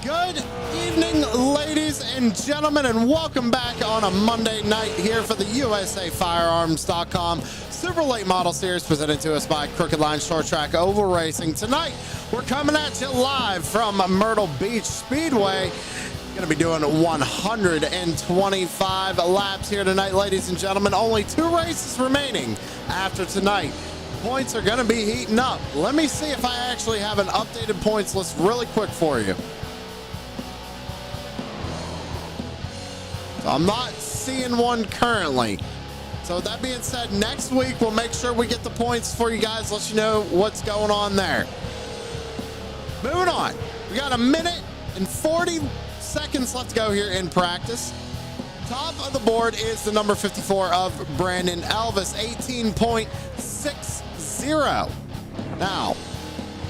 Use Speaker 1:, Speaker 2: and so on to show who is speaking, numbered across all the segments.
Speaker 1: Good evening, ladies and gentlemen, and welcome back on a Monday night here for the USAFirearms.com Super Late Model Series presented to us by Crooked Line Short Track Oval Racing. Tonight, we're coming at you live from Myrtle Beach Speedway. Going to be doing 125 laps here tonight, ladies and gentlemen. Only 2 races remaining after tonight. Points are going to be heating up. Let me see if I actually have an updated points list really quick for you. So I'm not seeing one currently. So that being said, next week we'll make sure we get the points for you guys, let you know what's going on there. Moving on. We got 1 minute and 40 seconds left to go here in practice. Top of the board is the number 54 of Brandon Elvis, 18.60. Now,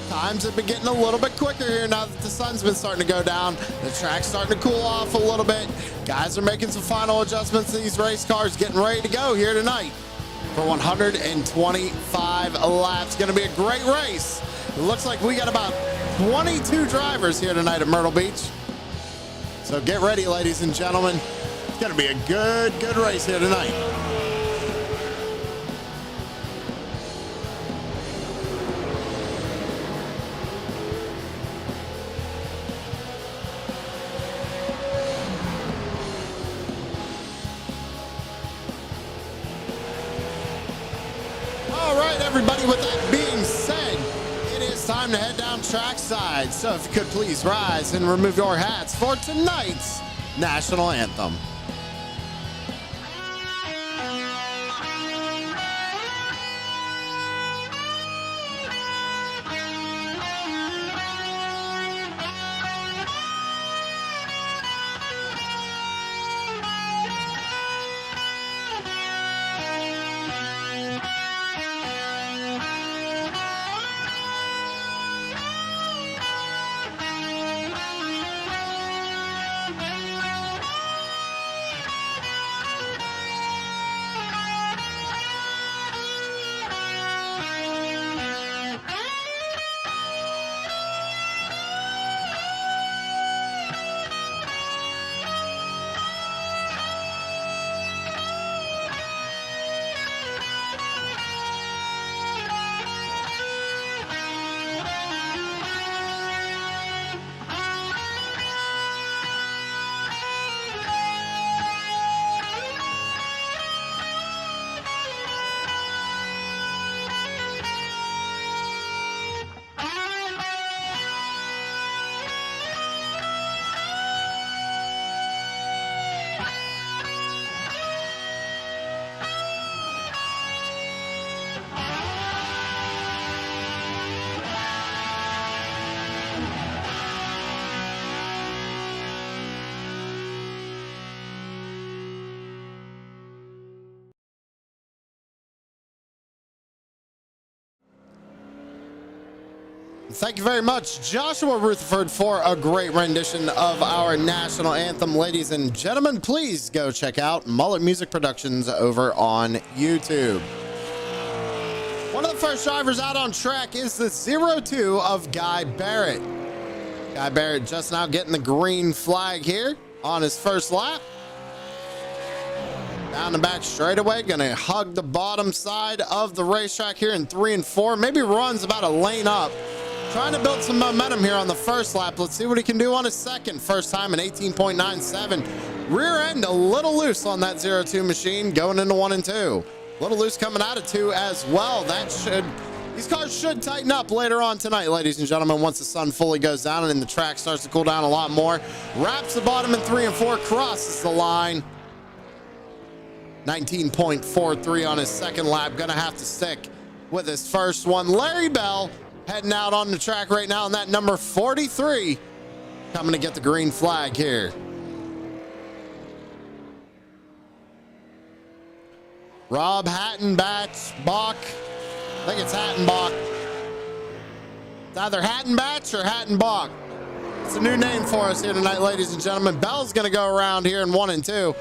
Speaker 1: times have been getting a little bit quicker here now that the sun's been starting to go down. The track's starting to cool off a little bit. Guys are making some final adjustments to these race cars, getting ready to go here tonight for 125 laps. Going to be a great race. It looks like we got about 22 drivers here tonight at Myrtle Beach. So get ready, ladies and gentlemen. It's going to be a good race here tonight. All right, everybody, with that being said, it is time to head down trackside. So if you could please rise and remove your hats for tonight's National Anthem. Thank you very much, Joshua Rutherford, for a great rendition of our national anthem. Ladies and gentlemen, please go check out Mullet Music Productions over on YouTube. One of the first drivers out on track is the 02 of Guy Barrett. Guy Barrett just now getting the green flag here on his first lap. Down the back straightaway, gonna hug the bottom side of the racetrack here in 3 and 4. Maybe runs about a lane up. Trying to build some momentum here on the first lap. Let's see what he can do on his second. First time in 18.97. Rear end a little loose on that 02 machine going into 1 and 2. A little loose coming out of 2 as well. These cars should tighten up later on tonight, ladies and gentlemen, once the sun fully goes down and the track starts to cool down a lot more. Wraps the bottom in 3 and 4, crosses the line. 19.43 on his second lap. Gonna have to stick with his first one. Larry Bell heading out on the track right now, and that number 43 coming to get the green flag here. Rob Hattenbach. I think it's Hattenbach. It's either Hattenbach or Hattenbach. It's a new name for us here tonight, ladies and gentlemen. Bell's going to go around here in 1 and 2.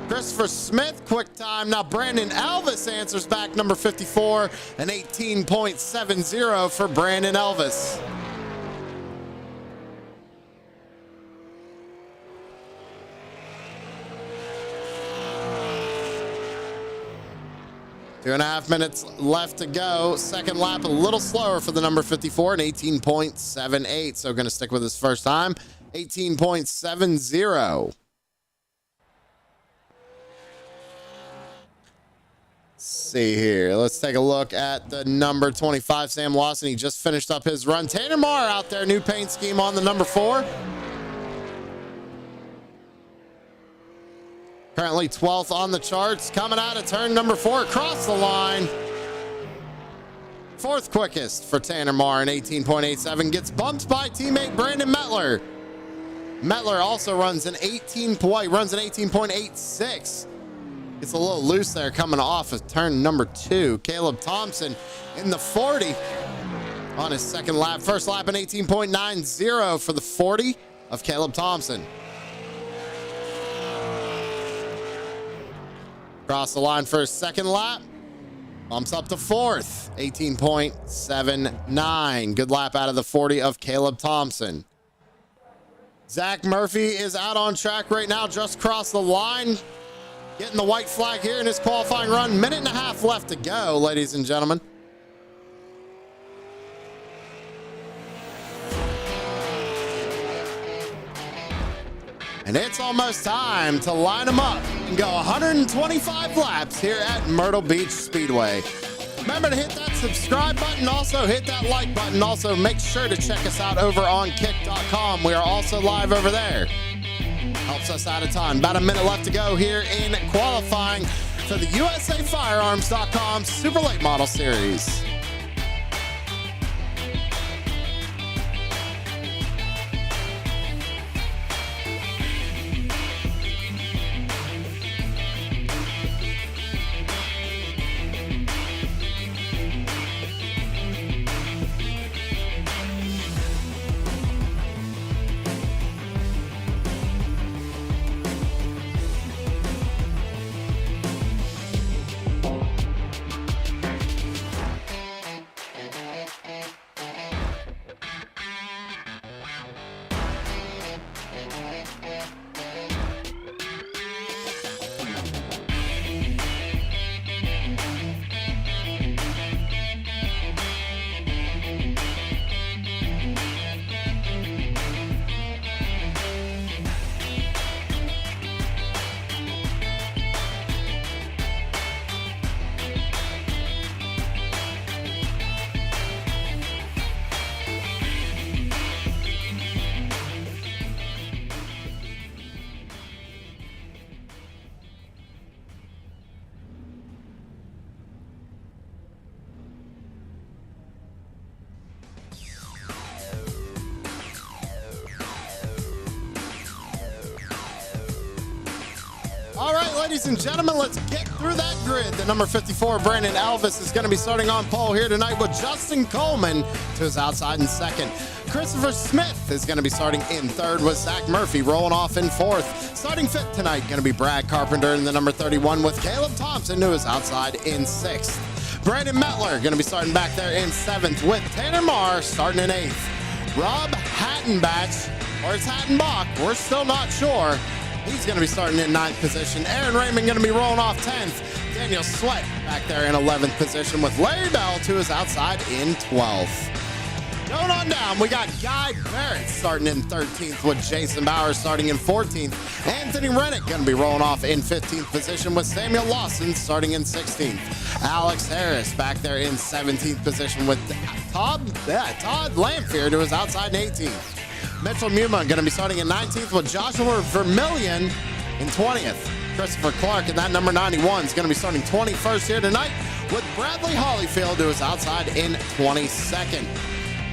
Speaker 1: Christopher Smith, quick time. Now Brandon Elvis answers back, number 54, an 18.70 for Brandon Elvis. 2.5 minutes left to go. Second lap, a little slower for the number 54, an 18.78. So going to stick with his first time, 18.70. See here. Let's take a look at the number 25, Sam Lawson. He just finished up his run. Tanner Marr out there, new paint scheme on the number 4. Currently 12th on the charts. Coming out of turn number 4 across the line. 4th quickest for Tanner Marr, an 18.87. Gets bumped by teammate Brandon Mettler. Mettler also runs an 18.86. It's a little loose there coming off of turn number 2. Caleb Thompson in the 40 on his second lap. First lap an 18.90 for the 40 of Caleb Thompson. Across the line for his second lap. Bumps up to 4th, 18.79. Good lap out of the 40 of Caleb Thompson. Zach Murphy is out on track right now, just crossed the line. Getting the white flag here in his qualifying run. Minute and a half left to go, ladies and gentlemen. And it's almost time to line them up and go 125 laps here at Myrtle Beach Speedway. Remember to hit that subscribe button. Also hit that like button. Also make sure to check us out over on kick.com. We are also live over there. Helps us out a ton. About a minute left to go here in qualifying for the USAFirearms.com Super Late Model Series. All right, ladies and gentlemen, let's get through that grid. The number 54, Brandon Elvis, is going to be starting on pole here tonight with Justin Coleman to his outside in second. Christopher Smith is going to be starting in third with Zach Murphy rolling off in fourth. Starting fifth tonight, going to be Brad Carpenter in the number 31 with Caleb Thompson to his outside in sixth. Brandon Mettler going to be starting back there in seventh with Tanner Marr starting in eighth. Rob Hattenbach, or it's Hattenbach, we're still not sure. He's going to be starting in 9th position. Aaron Raymond going to be rolling off 10th. Daniel Sweat back there in 11th position with Larry Bell to his outside in 12th. Going on down, we got Guy Barrett starting in 13th with Jason Bowers starting in 14th. Anthony Rennick going to be rolling off in 15th position with Samuel Lawson starting in 16th. Alex Harris back there in 17th position with Todd Lamphere to his outside in 18th. Mitchell Muma going to be starting in 19th with Joshua Vermillion in 20th. Christopher Clark in that number 91 is going to be starting 21st here tonight with Bradley Hollyfield to his outside in 22nd.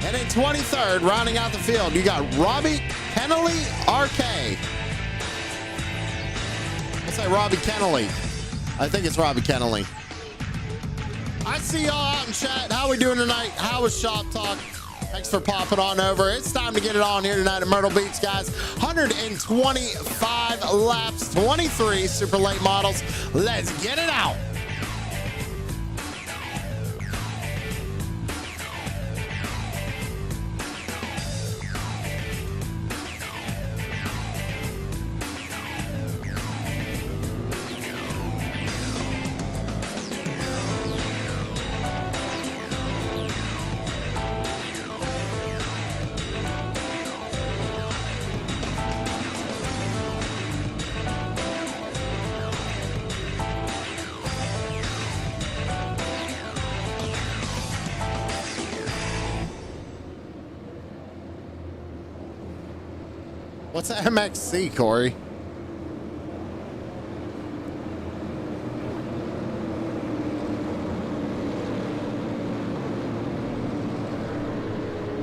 Speaker 1: And in 23rd, rounding out the field, you got Robbie Kennelly RK. I'll say Robbie Kennelly. I think it's Robbie Kennelly. I see y'all out in chat. How we doing tonight? How was Shop Talk? Thanks for popping on over. It's time to get it on here tonight at Myrtle Beach, guys. 125 laps, 23 super late models. Let's get it out. What's a MXC, Corey?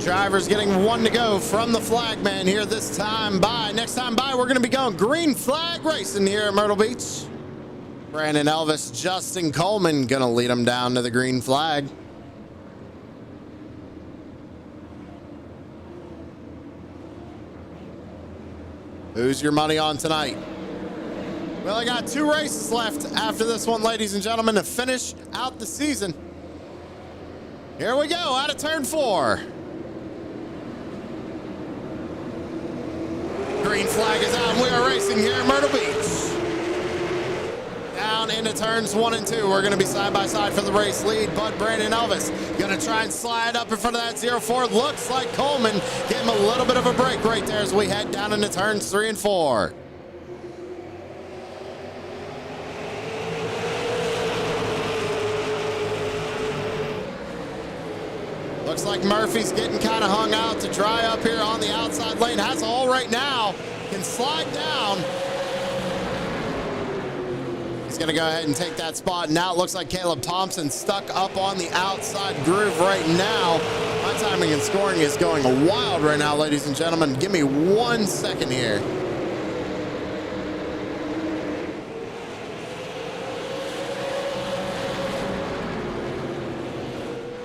Speaker 1: Drivers getting one to go from the flagman here this time by. Next time by, we're going to be going green flag racing here at Myrtle Beach. Brandon Elvis, Justin Coleman going to lead them down to the green flag. Who's your money on tonight? Well, I got 2 races left after this one, ladies and gentlemen, to finish out the season. Here we go, out of turn 4. Green flag is out, and we are racing here at Myrtle Beach. Down into turns 1 and 2. We're going to be side by side for the race lead, but Brandon Elvis going to try and slide up in front of that 04. Looks like Coleman gave him a little bit of a break right there as we head down into turns 3 and 4. Looks like Murphy's getting kind of hung out to dry up here on the outside lane. Has a hole right now. Can slide down. He's going to go ahead and take that spot. Now it looks like Caleb Thompson stuck up on the outside groove right now. My timing and scoring is going wild right now, ladies and gentlemen. Give me 1 second here.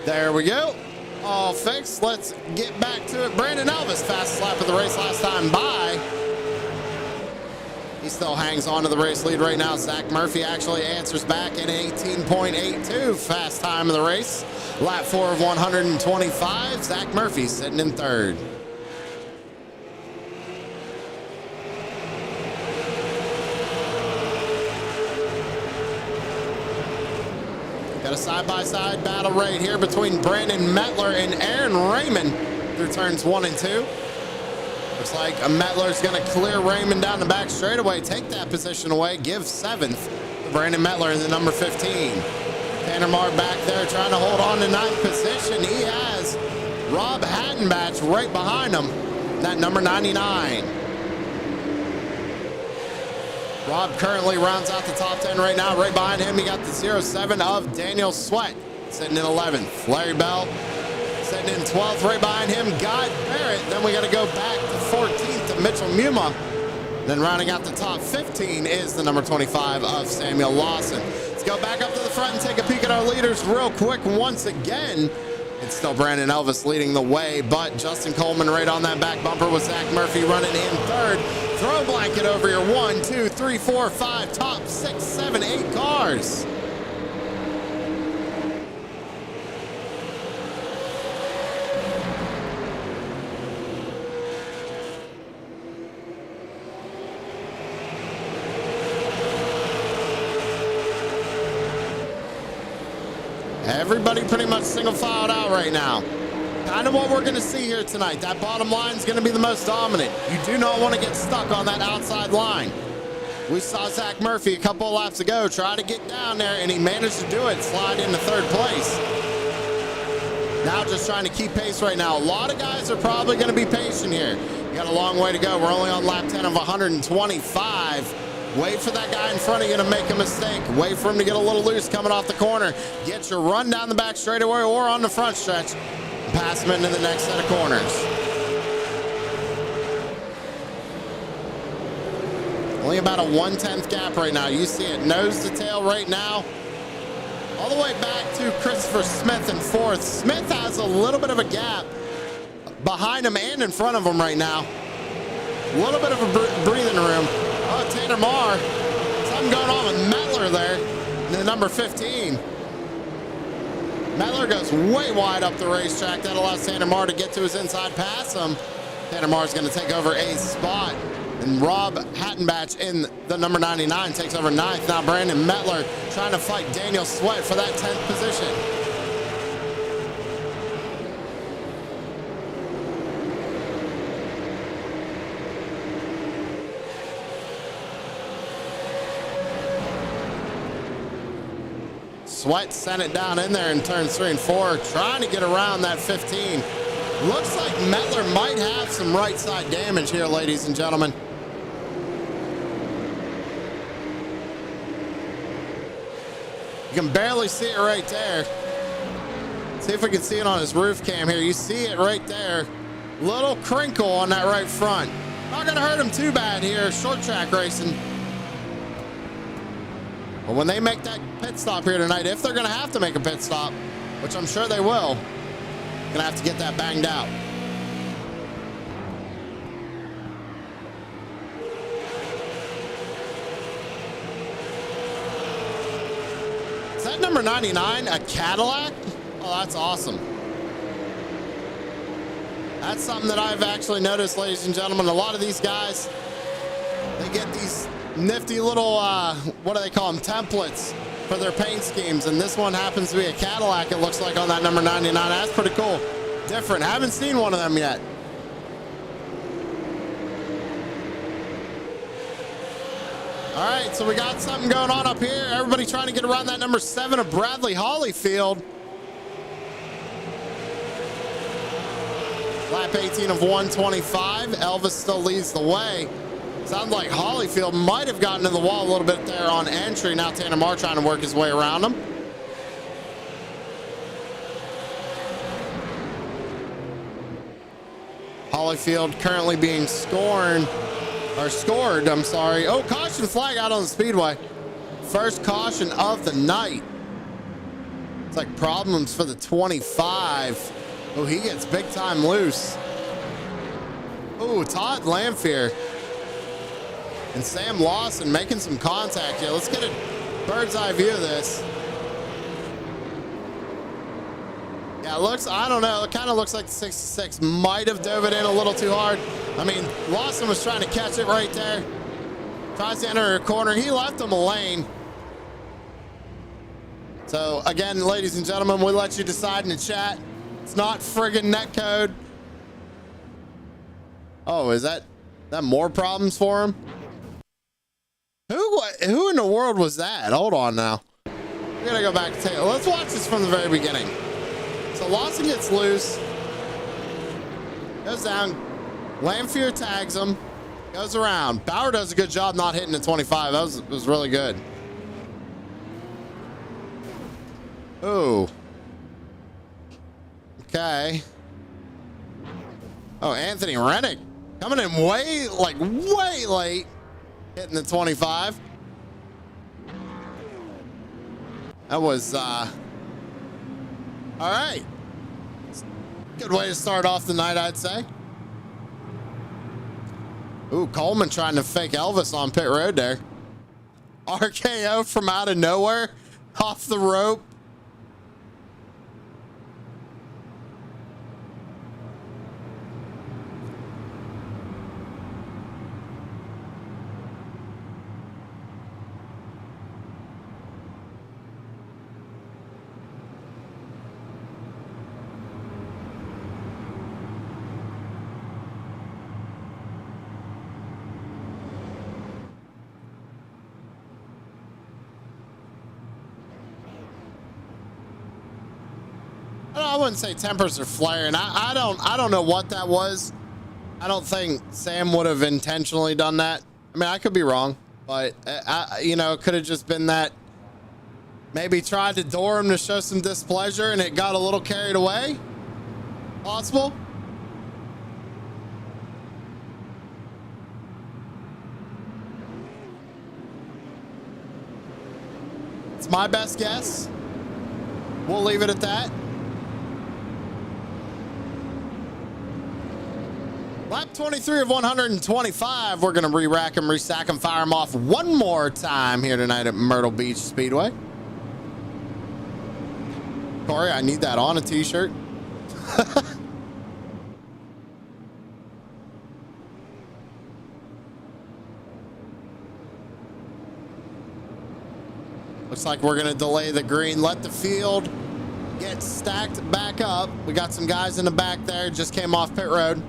Speaker 1: There we go. All fixed. Let's get back to it. Brandon Elvis, fastest lap of the race last time by. He still hangs on to the race lead right now. Zach Murphy actually answers back in 18.82. Fast time of the race. Lap 4 of 125. Zach Murphy sitting in 3rd. Got a side-by-side battle right here between Brandon Metler and Aaron Raymond through turns 1 and 2. Looks like Metler's going to clear Raymond down the back straightaway, take that position away, give 7th to Brandon Metler in the number 15. Tanner Marr back there trying to hold on to 9th position. He has Rob Hattenbatch right behind him, that number 99. Rob currently rounds out the top 10 right now. Right behind him, you got the 07 of Daniel Sweat sitting in 11th. Larry Bell sitting in 12th. Right behind him, Guy Barrett. Then we got to go back to 14th to Mitchell Muma. Then rounding out the top 15 is the number 25 of Samuel Lawson. Let's go back up to the front and take a peek at our leaders real quick once again. It's still Brandon Elvis leading the way, but Justin Coleman right on that back bumper with Zach Murphy running in 3rd. Throw blanket over your 1, 2, 3, 4, 5, top 6, 7, 8 cars. Everybody pretty much single filed out right now. Kind of what we're going to see here tonight. That bottom line is going to be the most dominant. You do not want to get stuck on that outside line. We saw Zach Murphy a couple of laps ago try to get down there, and he managed to do it, slide into 3rd place. Now just trying to keep pace right now. A lot of guys are probably going to be patient here. You got a long way to go. We're only on lap 10 of 125. Wait for that guy in front of you to make a mistake. Wait for him to get a little loose coming off the corner. Get your run down the back straightaway or on the front stretch. Pass him into the next set of corners. Only about a 1/10 gap right now. You see it nose to tail right now. All the way back to Christopher Smith in 4th. Smith has a little bit of a gap behind him and in front of him right now. A little bit of a breathing room. Oh, Tanner Marr. Something going on with Metler there. The number 15. Metler goes way wide up the racetrack. That allows Tanner Marr to get to his inside, pass him. Tanner Marr is going to take over a spot. And Rob Hattenbatch in the number 99 takes over 9th. Now Brandon Metler trying to fight Daniel Sweat for that 10th position. Sweat sent it down in there in turns 3 and 4, trying to get around that 15. Looks like Mettler might have some right side damage here, ladies and gentlemen. You can barely see it right there. See if we can see it on his roof cam here. You see it right there. Little crinkle on that right front. Not gonna hurt him too bad here. Short track racing. But when they make that pit stop here tonight, if they're gonna have to make a pit stop, which I'm sure they will, gonna have to get that banged out. Is that number 99 a Cadillac? Oh, that's awesome. That's something that I've actually noticed, ladies and gentlemen. A lot of these guys, they get these nifty little, what do they call them, templates for their paint schemes. And this one happens to be a Cadillac, it looks like, on that number 99. That's pretty cool. Different. Haven't seen one of them yet. All right, so we got something going on up here. Everybody trying to get around that number 7 of Bradley Holyfield. Lap 18 of 125. Elvis still leads the way. Sounds like Holyfield might have gotten in the wall a little bit there on entry. Now Tanner Marr trying to work his way around him. Holyfield currently being scored, I'm sorry. Oh, caution flag out on the speedway. First caution of the night. It's like problems for the 25. Oh, he gets big time loose. Oh, Todd Lamphere and Sam Lawson making some contact here. Let's get a bird's eye view of this. Yeah, it looks, I don't know, it kind of looks like the 66 might have dove it in a little too hard. I mean, Lawson was trying to catch it right there. Tries to enter a corner. He left him a lane. So, again, ladies and gentlemen, we'll let you decide in the chat. It's not friggin' netcode. Oh, is that more problems for him? Who in the world was that? Hold on now. We're gonna go back to take. Let's watch this from the very beginning. So Lawson gets loose, goes down. Lamphere tags him, goes around. Bauer does a good job not hitting the 25. That was really good. Ooh. Okay. Oh, Anthony Rennick coming in way late, hitting the 25. That was all right. Good way to start off the night, I'd say. Ooh, Coleman trying to fake Elvis on pit road there. RKO from out of nowhere, off the rope. I wouldn't say tempers are flaring. I don't know what that was. I don't think Sam would have intentionally done that. I mean, I could be wrong, but you know, it could have just been that maybe tried to door him to show some displeasure and it got a little carried away. Possible. It's my best guess. We'll leave it at that. Lap 23 of 125. We're going to re-rack him, re-stack him, fire him off one more time here tonight at Myrtle Beach Speedway. Corey, I need that on a t-shirt. Looks like we're going to delay the green. Let the field get stacked back up. We got some guys in the back there. Just came off pit road.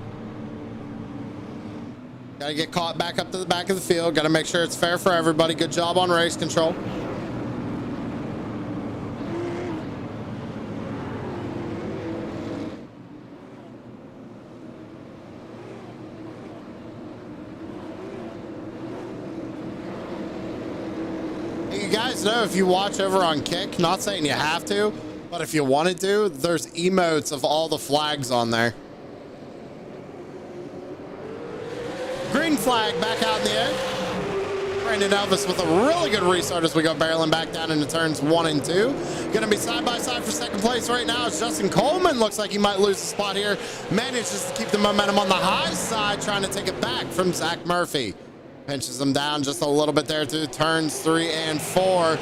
Speaker 1: Got to get caught back up to the back of the field. Got to make sure it's fair for everybody. Good job on race control. you guys know, if you watch over on Kick, not saying you have to, but if you wanted to, there's emotes of all the flags on there. Green flag back out in the air. Brandon Elvis with a really good restart as we go barreling back down into turns 1 and 2. Going to be side by side for second place right now as Justin Coleman looks like he might lose the spot here. Manages to keep the momentum on the high side, trying to take it back from Zach Murphy. Pinches him down just a little bit there through turns 3 and 4.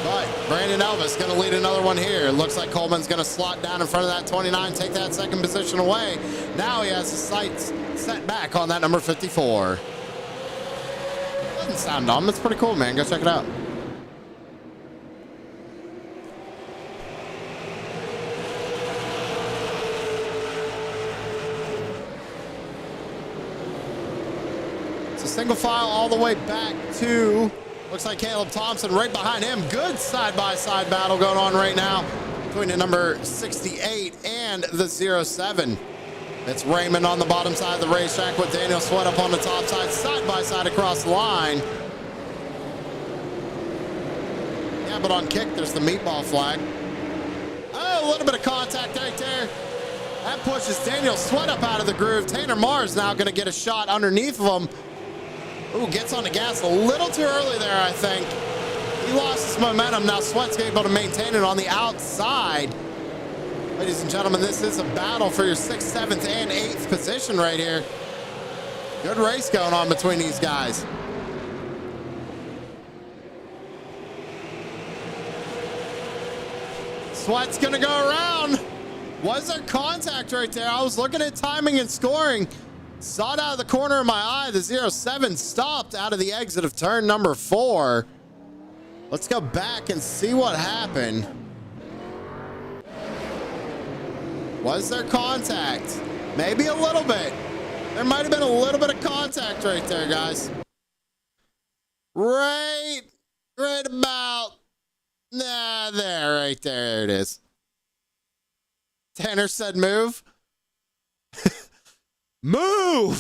Speaker 1: But Brandon Elvis going to lead another one here. Looks like Coleman's going to slot down in front of that 29, take that second position away. Now he has his sights set back on that number 54. Doesn't sound dumb. It's pretty cool, man. Go check it out. It's a single file all the way back to, looks like Caleb Thompson right behind him. Good side-by-side battle going on right now between the number 68 and the 07. It's Raymond on the bottom side of the racetrack with Daniel Sweat up on the top side, side-by-side across the line. Yeah, but on Kick, there's the meatball flag. Oh, a little bit of contact right there. That pushes Daniel Sweat up out of the groove. Tanner Marrs now going to get a shot underneath of him. Ooh, gets on the gas a little too early there, I think. He lost his momentum. Now Sweat's able to maintain it on the outside. Ladies and gentlemen, this is a battle for your 6th, 7th, and 8th position right here. Good race going on between these guys. Sweat's gonna go around. Was there contact right there? I was looking at timing and scoring. Saw it out of the corner of my eye. The 07 stopped out of the exit of turn number 4. Let's go back and see what happened. Was there contact? Maybe a little bit. There might have been a little bit of contact right there, guys. Right about, right there it is. Tanner said move. Move!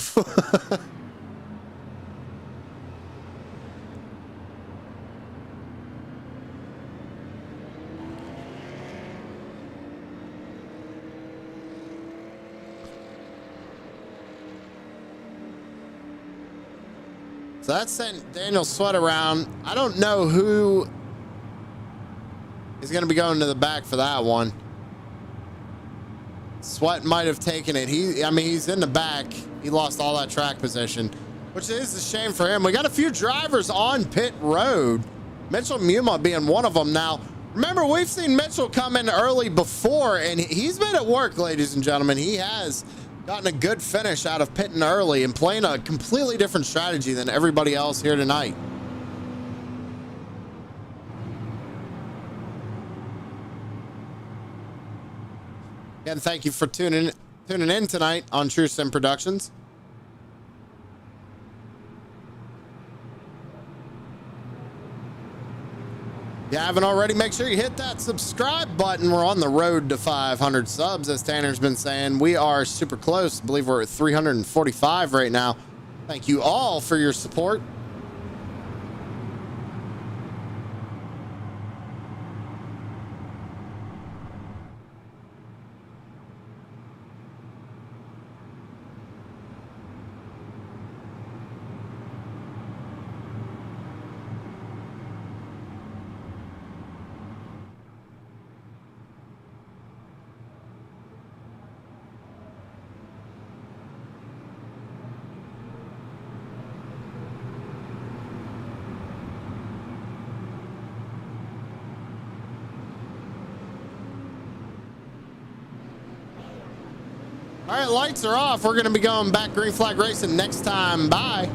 Speaker 1: So that sent Daniel Sweat around. I don't know who is going to be going to the back for that one. Sweat might have taken it. He's in the back. He lost all that track position, which is a shame for him. We got a few drivers on pit road. Mitchell Muma being one of them. Now, remember, we've seen Mitchell come in early before, and he's been at work, ladies and gentlemen. He has gotten a good finish out of pitting early and playing a completely different strategy than everybody else here tonight. Again, thank you for tuning in tonight on True Sim Productions. If you haven't already, make sure you hit that subscribe button. We're on the road to 500 subs, as Tanner's been saying. We are super close. I believe we're at 345 right now. Thank you all for your support. All right, lights are off. We're going to be going back green flag racing next time. Bye.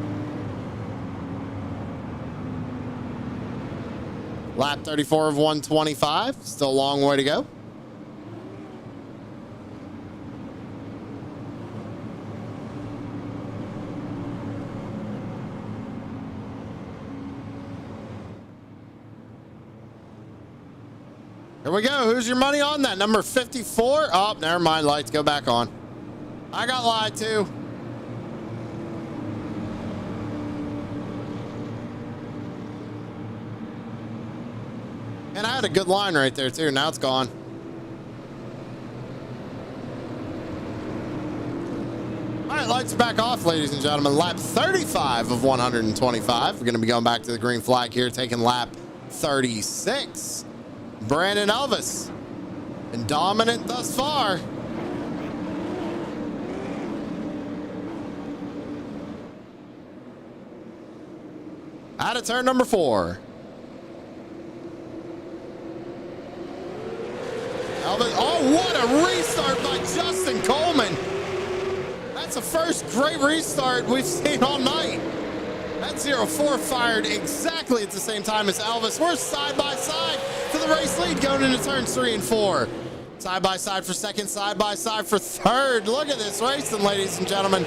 Speaker 1: Lap 34 of 125. Still a long way to go. Here we go. Who's your money on that? Number 54. Oh, never mind. Lights go back on. I got lied to. Man, I had a good line right there too. Now it's gone. All right, lights are back off, ladies and gentlemen. Lap 35 of 125. We're going to be going back to the green flag here, taking lap 36. Brandon Elvis, been dominant thus far. Out of turn number 4. Elvis, oh, what a restart by Justin Coleman. That's the first great restart we've seen all night. That 04 fired exactly at the same time as Elvis. We're side by side for the race lead going into turns 3 and 4. Side by side for second, side by side for third. Look at this racing, ladies and gentlemen.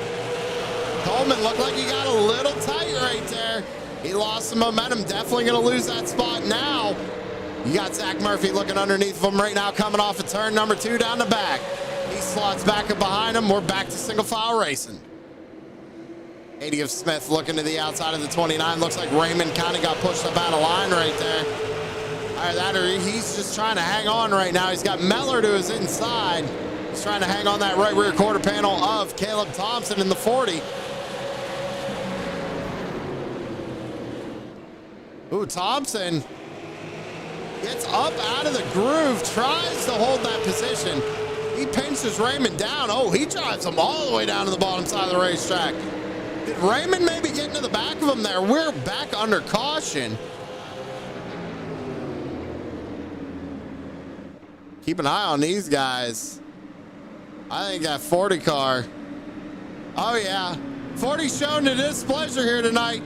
Speaker 1: Coleman looked like he got a little tight right there. He lost some momentum. Definitely going to lose that spot now. You got Zach Murphy looking underneath of him right now, coming off of turn number 2 down the back. He slots back up behind him. We're back to single file racing. 80 of Smith looking to the outside of the 29. Looks like Raymond kind of got pushed up out of line right there. Either he's just trying to hang on right now. He's got Meller to his inside. He's trying to hang on that right rear quarter panel of Caleb Thompson in the 40. Ooh, Thompson gets up out of the groove, tries to hold that position. He pinches Raymond down. Oh, he drives him all the way down to the bottom side of the racetrack. Did Raymond maybe get into the back of him there? We're back under caution. Keep an eye on these guys. I think that 40 car. Oh, yeah. 40 showing the displeasure here tonight.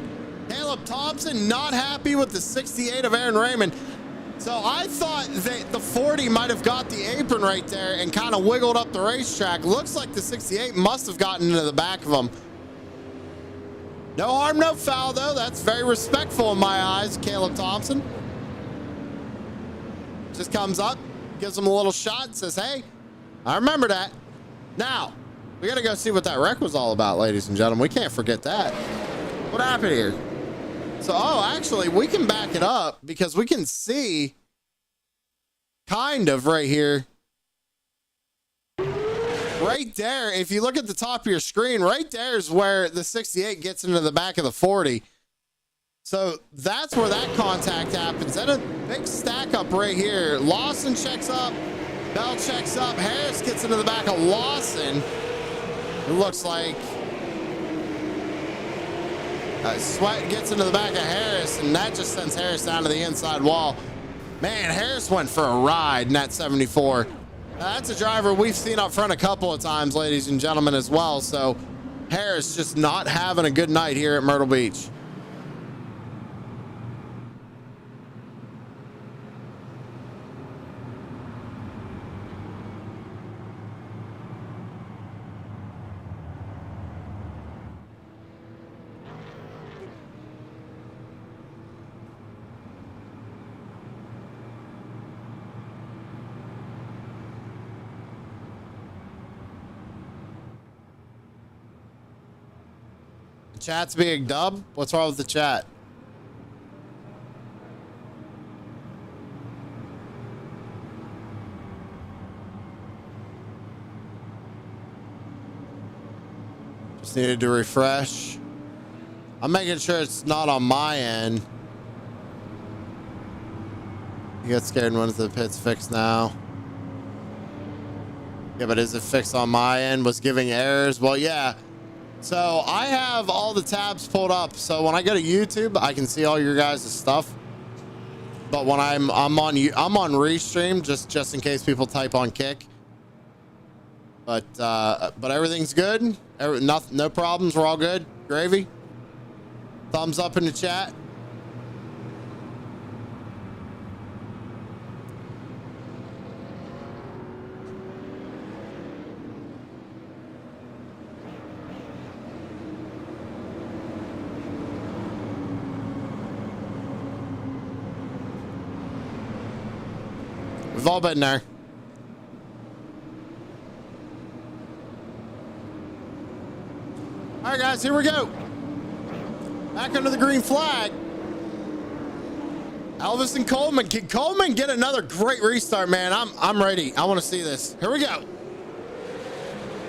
Speaker 1: Caleb Thompson not happy with the 68 of Aaron Raymond. So I thought that the 40 might have got the apron right there and kind of wiggled up the racetrack. Looks like the 68 must have gotten into the back of him. No harm, no foul, though. That's very respectful in my eyes, Caleb Thompson. Just comes up, gives him a little shot, says, hey, I remember that. Now, we got to go see what that wreck was all about, ladies and gentlemen. We can't forget that. What happened here? So, oh, actually, we can back it up because we can see kind of right here. Right there, if you look at the top of your screen, right there is where the 68 gets into the back of the 40. So that's where that contact happens. Then a big stack up right here. Lawson checks up. Bell checks up. Harris gets into the back of Lawson. It looks like Sweat gets into the back of Harris, and that just sends Harris down to the inside wall. Man, Harris went for a ride in that 74. That's a driver we've seen up front a couple of times, ladies and gentlemen, as well. So Harris just not having a good night here at Myrtle Beach. Chat's being dumb. What's wrong with the chat? Just needed to refresh. I'm making sure it's not on my end. You get scared and went to the pits fixed now. Yeah, but is it fixed on my end? Was giving errors? Well, yeah. So I have all the tabs pulled up, so when I go to YouTube, I can see all your guys' stuff. But when I'm on Restream, just in case people type on Kick. But everything's good. No problems. We're all good. Gravy. Thumbs up in the chat. We've all been there. All right, guys, here we go. Back under the green flag. Elvis and Coleman. Can Coleman get another great restart, man? I'm ready. I want to see this. Here we go.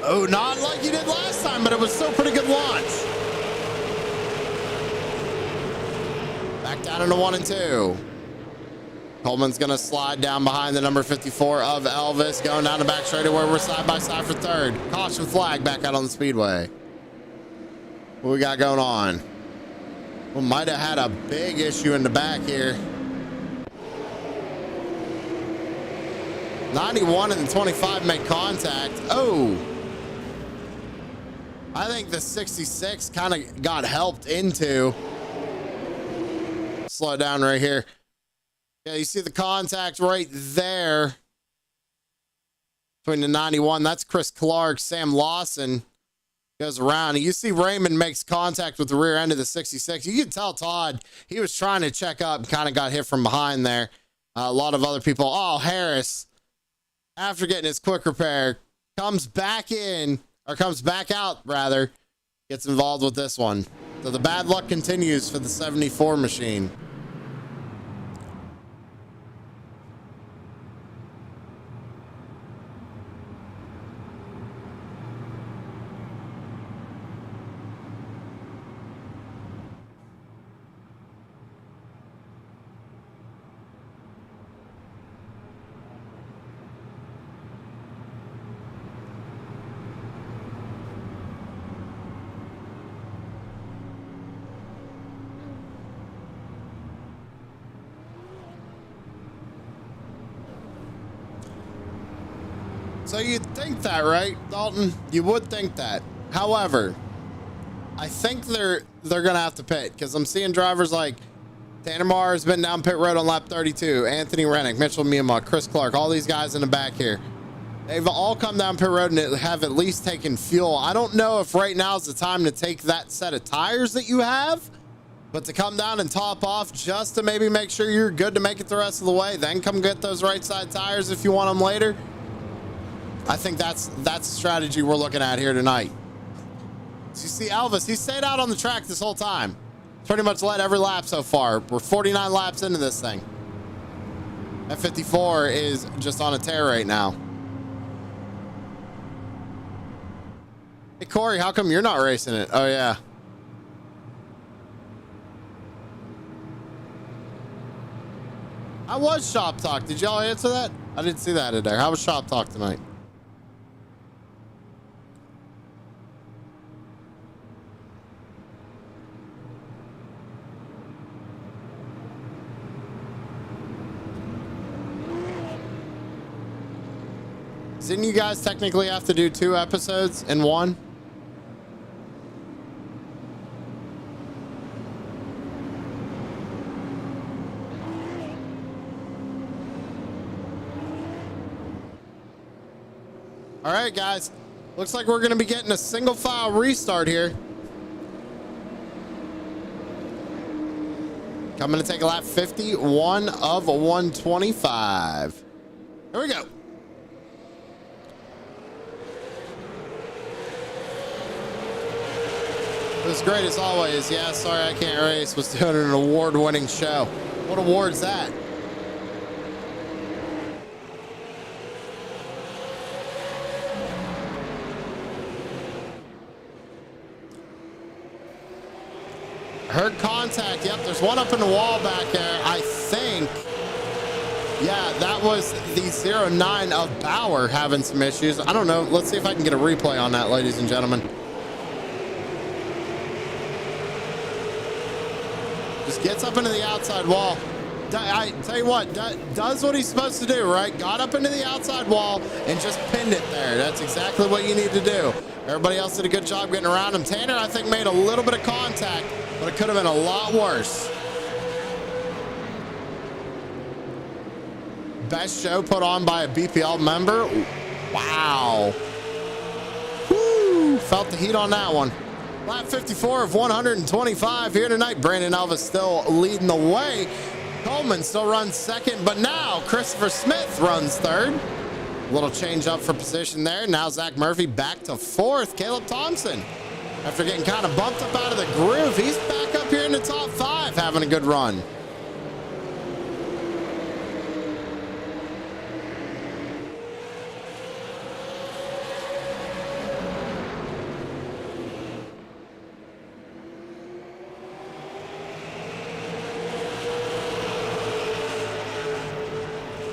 Speaker 1: Oh, not like he did last time, but it was still a pretty good launch. Back down into 1 and 2. Coleman's going to slide down behind the number 54 of Elvis, going down the back straightaway. We're side by side for third. Caution flag back out on the speedway. What we got going on? We might have had a big issue in the back here. 91 and the 25 make contact. Oh, I think the 66 kind of got helped into. Slow down right here. Yeah, you see the contact right there between the 91. That's Chris Clark. Sam Lawson goes around. And you see Raymond makes contact with the rear end of the 66. You can tell Todd, he was trying to check up, kind of got hit from behind there. A lot of other people. Oh, Harris, after getting his quick repair, comes back in, or comes back out rather, gets involved with this one. So the bad luck continues for the 74 machine. So you'd think that, right, Dalton? You would think that. However, I think they're gonna have to pit, because I'm seeing drivers like Tanner Marr has been down pit road on lap 32, Anthony Rennick, Mitchell Miama, Chris Clark, all these guys in the back here. They've all come down pit road and have at least taken fuel. I don't know if right now is the time to take that set of tires that you have, but to come down and top off just to maybe make sure you're good to make it the rest of the way, then come get those right side tires if you want them later. I think that's the strategy we're looking at here tonight. So you see Elvis, he stayed out on the track this whole time. Pretty much led every lap so far. We're 49 laps into this thing. That 54 is just on a tear right now. Hey, Corey, how come you're not racing it? Oh, yeah. How was Shop Talk? Did y'all answer that? I didn't see that in there. How was Shop Talk tonight? Didn't you guys technically have to do 2 episodes in one? All right, guys. Looks like we're going to be getting a single file restart here. Coming to take a lap 51 of 125. Here we go. It was great as always. Yeah, sorry I can't race. Was doing an award-winning show. What award's that? Heard contact. Yep, there's one up in the wall back there. I think, yeah, that was the 09 of Bauer having some issues. I don't know. Let's see if I can get a replay on that, ladies and gentlemen. Just gets up into the outside wall. I tell you what, does what he's supposed to do, right? Got up into the outside wall and just pinned it there. That's exactly what you need to do. Everybody else did a good job getting around him. Tanner, I think, made a little bit of contact, but it could have been a lot worse. Best show put on by a BPL member. Wow. Woo, felt the heat on that one. Lap 54 of 125 here tonight. Brandon Elvis still leading the way. Coleman still runs second, but now Christopher Smith runs third. A little change up for position there. Now Zach Murphy back to fourth. Caleb Thompson, after getting kind of bumped up out of the groove, he's back up here in the top 5, having a good run.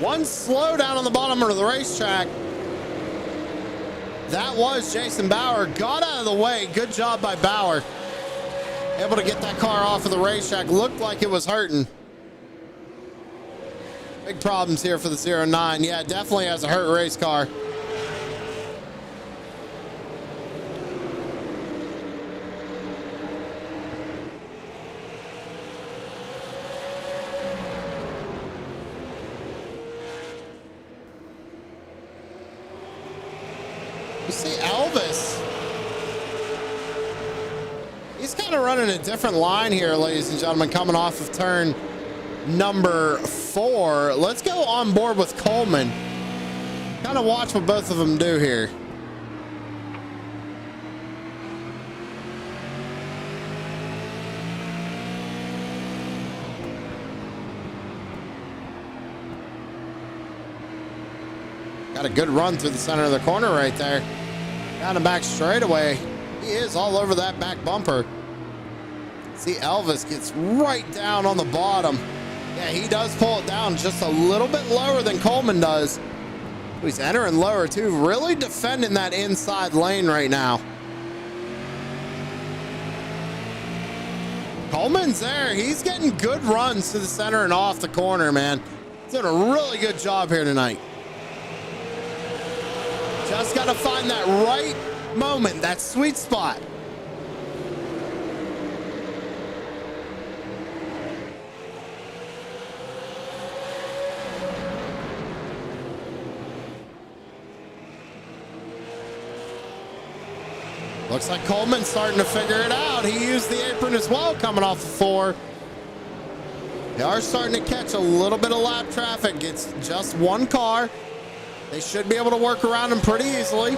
Speaker 1: One slowdown on the bottom of the racetrack. That was Jason Bauer. Got out of the way. Good job by Bauer. Able to get that car off of the racetrack. Looked like it was hurting. Big problems here for the 09. Yeah, definitely has a hurt race car. You see Elvis. He's kind of running a different line here, ladies and gentlemen, coming off of turn number 4. Let's go on board with Coleman. Kind of watch what both of them do here. Got a good run through the center of the corner right there. Down the back straightaway. He is all over that back bumper. See, Elvis gets right down on the bottom. Yeah, he does pull it down just a little bit lower than Coleman does. He's entering lower too. Really defending that inside lane right now. Coleman's there. He's getting good runs to the center and off the corner, man. He's doing a really good job here tonight. Just got to find that right moment, that sweet spot. Looks like Coleman's starting to figure it out. He used the apron as well coming off the 4. They are starting to catch a little bit of lap traffic. It's just one car. They should be able to work around him pretty easily.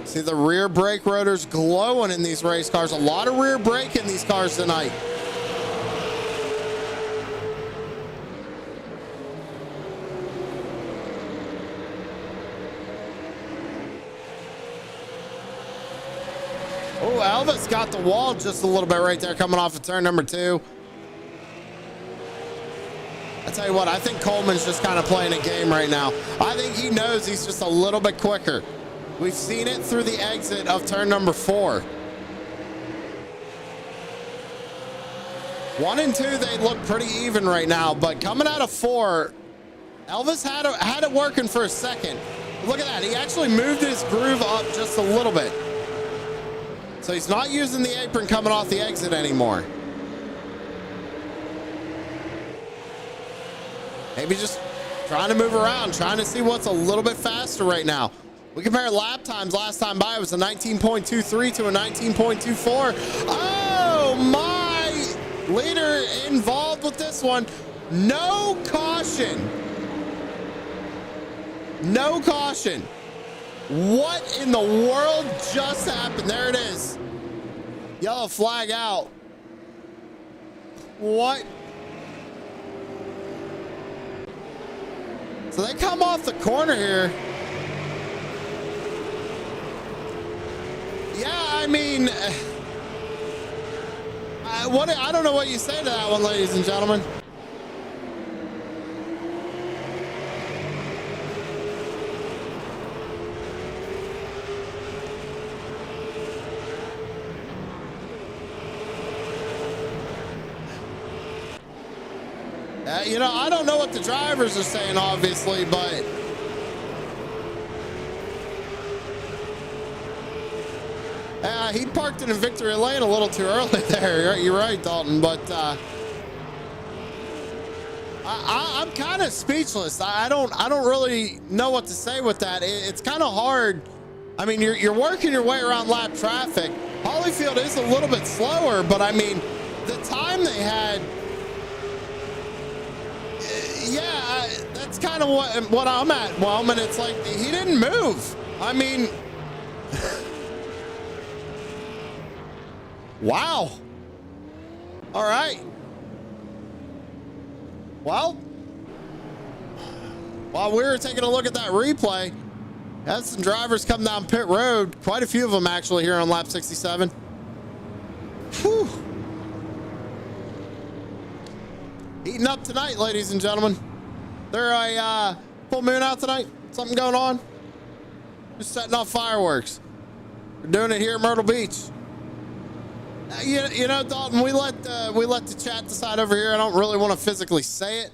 Speaker 1: See the rear brake rotors glowing in these race cars. A lot of rear brake in these cars tonight. Oh, Elvis got the wall just a little bit right there coming off of turn number 2. I tell you what, I think Coleman's just kind of playing a game right now. I think he knows he's just a little bit quicker. We've seen it through the exit of turn number 4. 1 and 2, they look pretty even right now, but coming out of 4, Elvis had it working for a second. Look at that. He actually moved his groove up just a little bit. So he's not using the apron coming off the exit anymore. Maybe just trying to move around, trying to see what's a little bit faster right now. We compare lap times last time by. It was a 19.23 to a 19.24. Oh, my. Leader involved with this one. No caution. No caution. What in the world just happened? There it is. Yellow flag out. What? So they come off the corner here. Yeah, I mean, I don't know what you say to that one, ladies and gentlemen. You know, I don't know what the drivers are saying, obviously, but he parked in a victory lane a little too early there. You're right, Dalton, but I'm kind of speechless. I don't really know what to say with that. It's kind of hard. I mean, you're working your way around lap traffic. Holyfield is a little bit slower, but I mean, the time they had. Yeah, that's kind of what I'm at, Wellman. It's like he didn't move. I mean, wow. All right. Well, while we were taking a look at that replay, had some drivers come down pit road. Quite a few of them actually here on lap 67. Whew. Heating up tonight, ladies and gentlemen. There a full moon out tonight? Something going on? Just setting off fireworks. We're doing it here at Myrtle Beach. You know, Dalton, we let the chat decide over here. I don't really want to physically say it.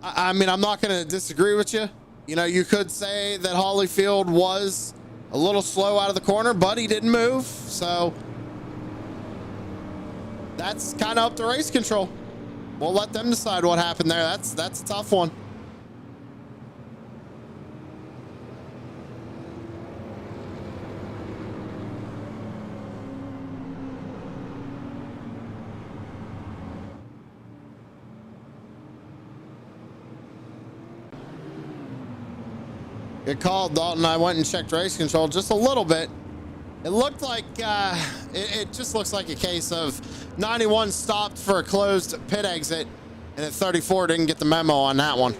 Speaker 1: I mean, I'm not going to disagree with you. You know, you could say that Holyfield was a little slow out of the corner, but he didn't move. So that's kind of up to race control. We'll let them decide what happened there. That's a tough one. Good call, Dalton. I went and checked race control just a little bit. It looked like it just looks like a case of 91 stopped for a closed pit exit, and at 34 didn't get the memo on that one.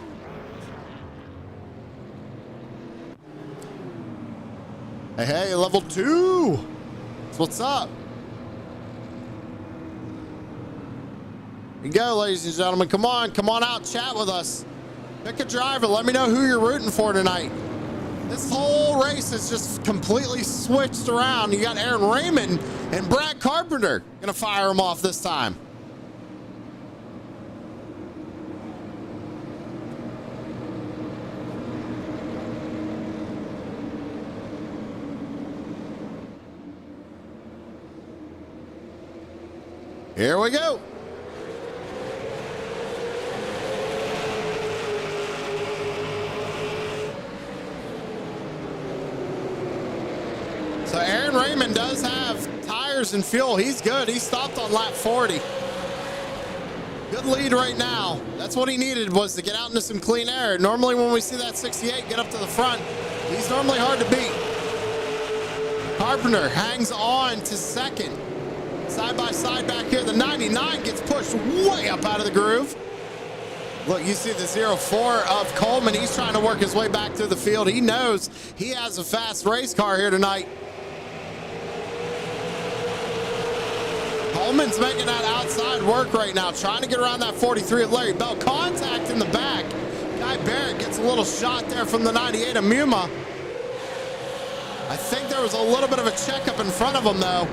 Speaker 1: Hey, level 2. That's what's up. Here you go, ladies and gentlemen. Come on out, chat with us. Pick a driver. Let me know who you're rooting for tonight. This whole race is just completely switched around. You got Aaron Raymond and Brad Carpenter gonna fire him off this time. Here we go. So Aaron Raymond does have tires and fuel. He's good. He stopped on lap 40. Good lead right now. That's what he needed, was to get out into some clean air. Normally when we see that 68 get up to the front, he's normally hard to beat. Carpenter hangs on to second. Side by side back here. The 99 gets pushed way up out of the groove. Look, you see the 04 of Coleman. He's trying to work his way back through the field. He knows he has a fast race car here tonight. Coleman's making that outside work right now, trying to get around that 43 of Larry Bell. Contact in the back. Guy Barrett gets a little shot there from the 98 of Muma. I think there was a little bit of a checkup in front of him, though.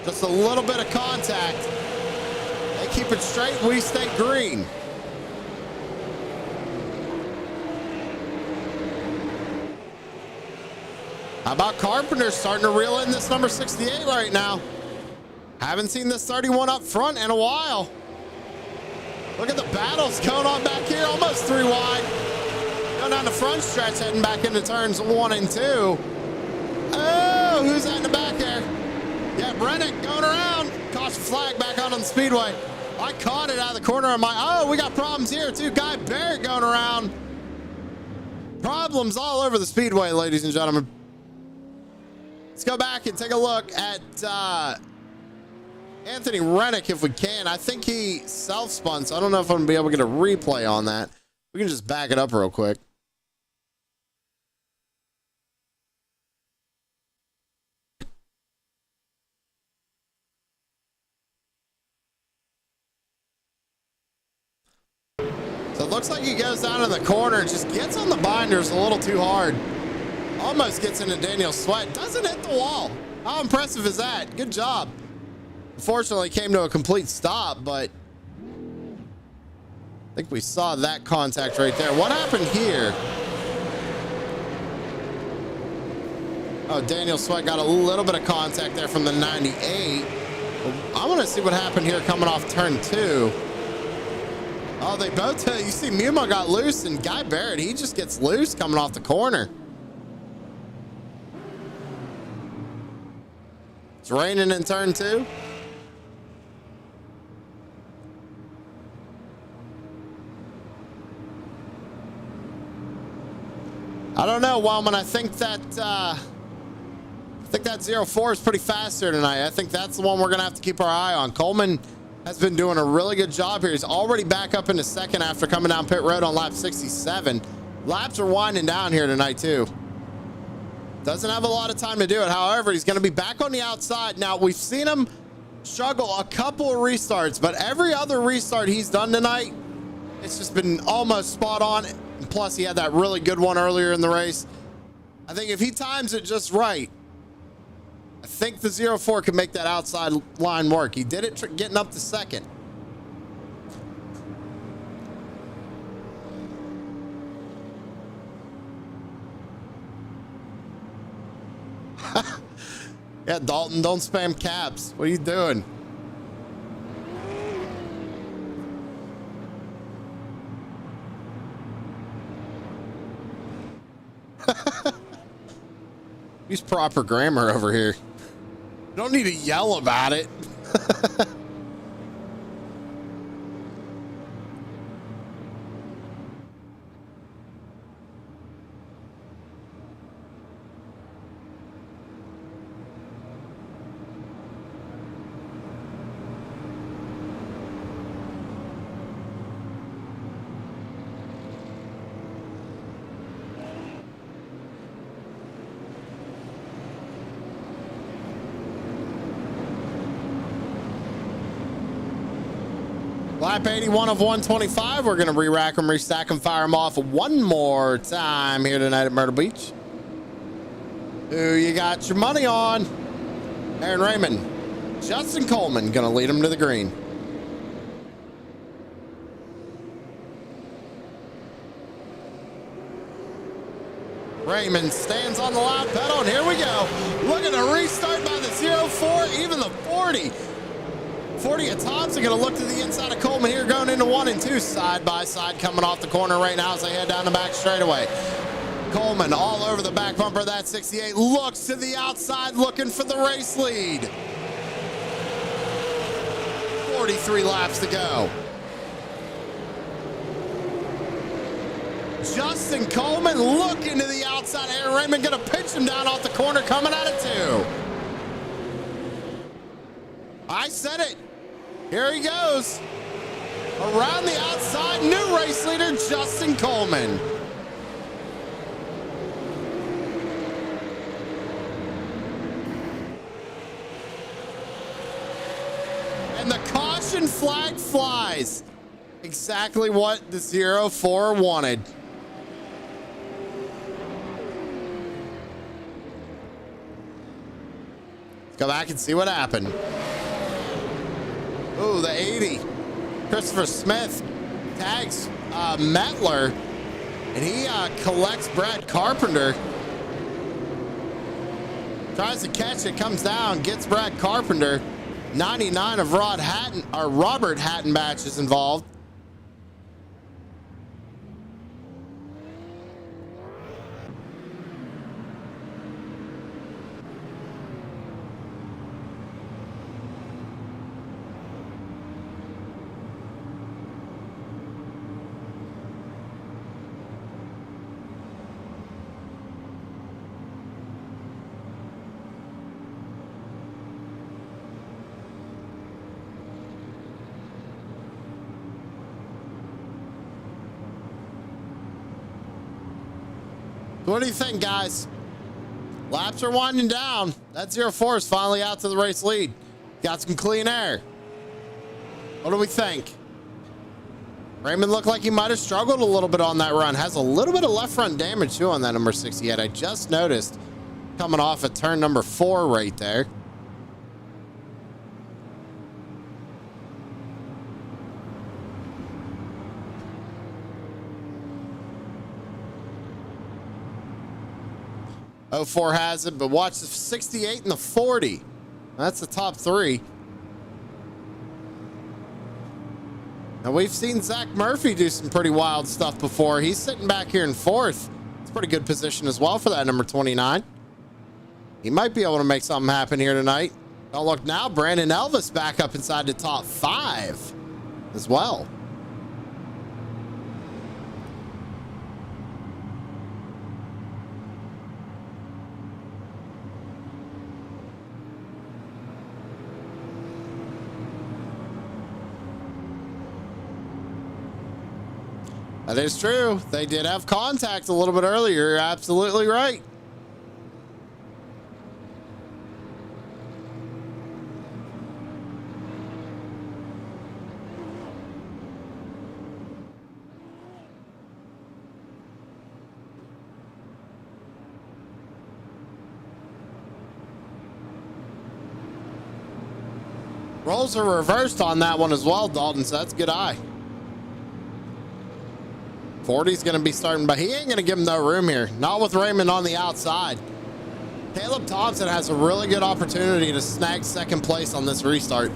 Speaker 1: Just a little bit of contact. They keep it straight, we stay green. How about Carpenter starting to reel in this number 68 right now? Haven't seen this 31 up front in a while. Look at the battles going on back here, almost 3 wide. Going down the front stretch, heading back into turns 1 and 2. Oh, who's that in the back there? Yeah, Brennick going around. Caution flag back out on the speedway. I caught it out of the corner of my, oh, we got problems here too. Guy Barrett going around. Problems all over the speedway, ladies and gentlemen. Let's go back and take a look at Anthony Rennick if we can. I think he self-spun, so I don't know if I'm going to be able to get a replay on that. We can just back it up real quick. So it looks like he goes down in the corner and just gets on the binders a little too hard. Almost gets into Daniel Sweat. Doesn't hit the wall. How impressive is that? Good job. Unfortunately, came to a complete stop, but I think we saw that contact right there. What happened here? Oh, Daniel Sweat got a little bit of contact there from the 98. I want to see what happened here coming off turn 2. Oh, they both, you see Muma got loose, and Guy Barrett, he just gets loose coming off the corner. It's raining in turn 2. I don't know, Wellman. I think that 04 is pretty fast here tonight. I think that's the one we're gonna have to keep our eye on. Coleman has been doing a really good job here. He's already back up into second after coming down pit road on lap 67. Laps are winding down here tonight too. Doesn't have a lot of time to do it. However, he's going to be back on the outside. Now, we've seen him struggle a couple of restarts, but every other restart he's done tonight, it's just been almost spot on. And plus, he had that really good one earlier in the race. I think if he times it just right, I think the 04 could make that outside line work. He did it getting up to second. Yeah, Dalton, don't spam caps. What are you doing? Use proper grammar over here. You don't need to yell about it. Lap 81 of 125. We're going to re-rack them, restack them, fire them off one more time here tonight at Myrtle Beach. Who you got your money on? Aaron Raymond. Justin Coleman going to lead them to the green. Raymond stands on the lap pedal, and here we go. Look at a restart by the 04, even the 40. 40 at Thompson going to look to the inside of Coleman here, going into 1 and 2, side by side, coming off the corner right now as they head down the back straightaway. Coleman all over the back bumper of that 68, looks to the outside, looking for the race lead. 43 laps to go. Justin Coleman looking to the outside. Aaron Raymond going to pitch him down off the corner, coming out of 2. I said it. Here he goes. Around the outside, new race leader, Justin Coleman. And the caution flag flies. Exactly what the 04 wanted. Let's go back and see what happened. Oh, the 80. Christopher Smith tags Mettler, and he collects Brad Carpenter. Tries to catch it, comes down, gets Brad Carpenter. 99 of Robert Hattenbatch is involved. What do you think, guys? Laps are winding down. That 04 is finally out to the race lead. Got some clean air. What do we think? Raymond looked like he might have struggled a little bit on that run. Has a little bit of left front damage too on that number 68. I just noticed coming off at turn number 4 right there. '04 has it, but watch the 68 and the 40. That's the top 3. Now, we've seen Zach Murphy do some pretty wild stuff before. He's sitting back here in 4th. It's a pretty good position as well for that number 29. He might be able to make something happen here tonight. Oh, look now, Brandon Elvis back up inside the top 5 as well. That is true. They did have contact a little bit earlier. You're absolutely right. Roles are reversed on that one as well, Dalton, so that's a good eye. 40's going to be starting, but he ain't going to give him no room here. Not with Raymond on the outside. Caleb Thompson has a really good opportunity to snag second place on this restart.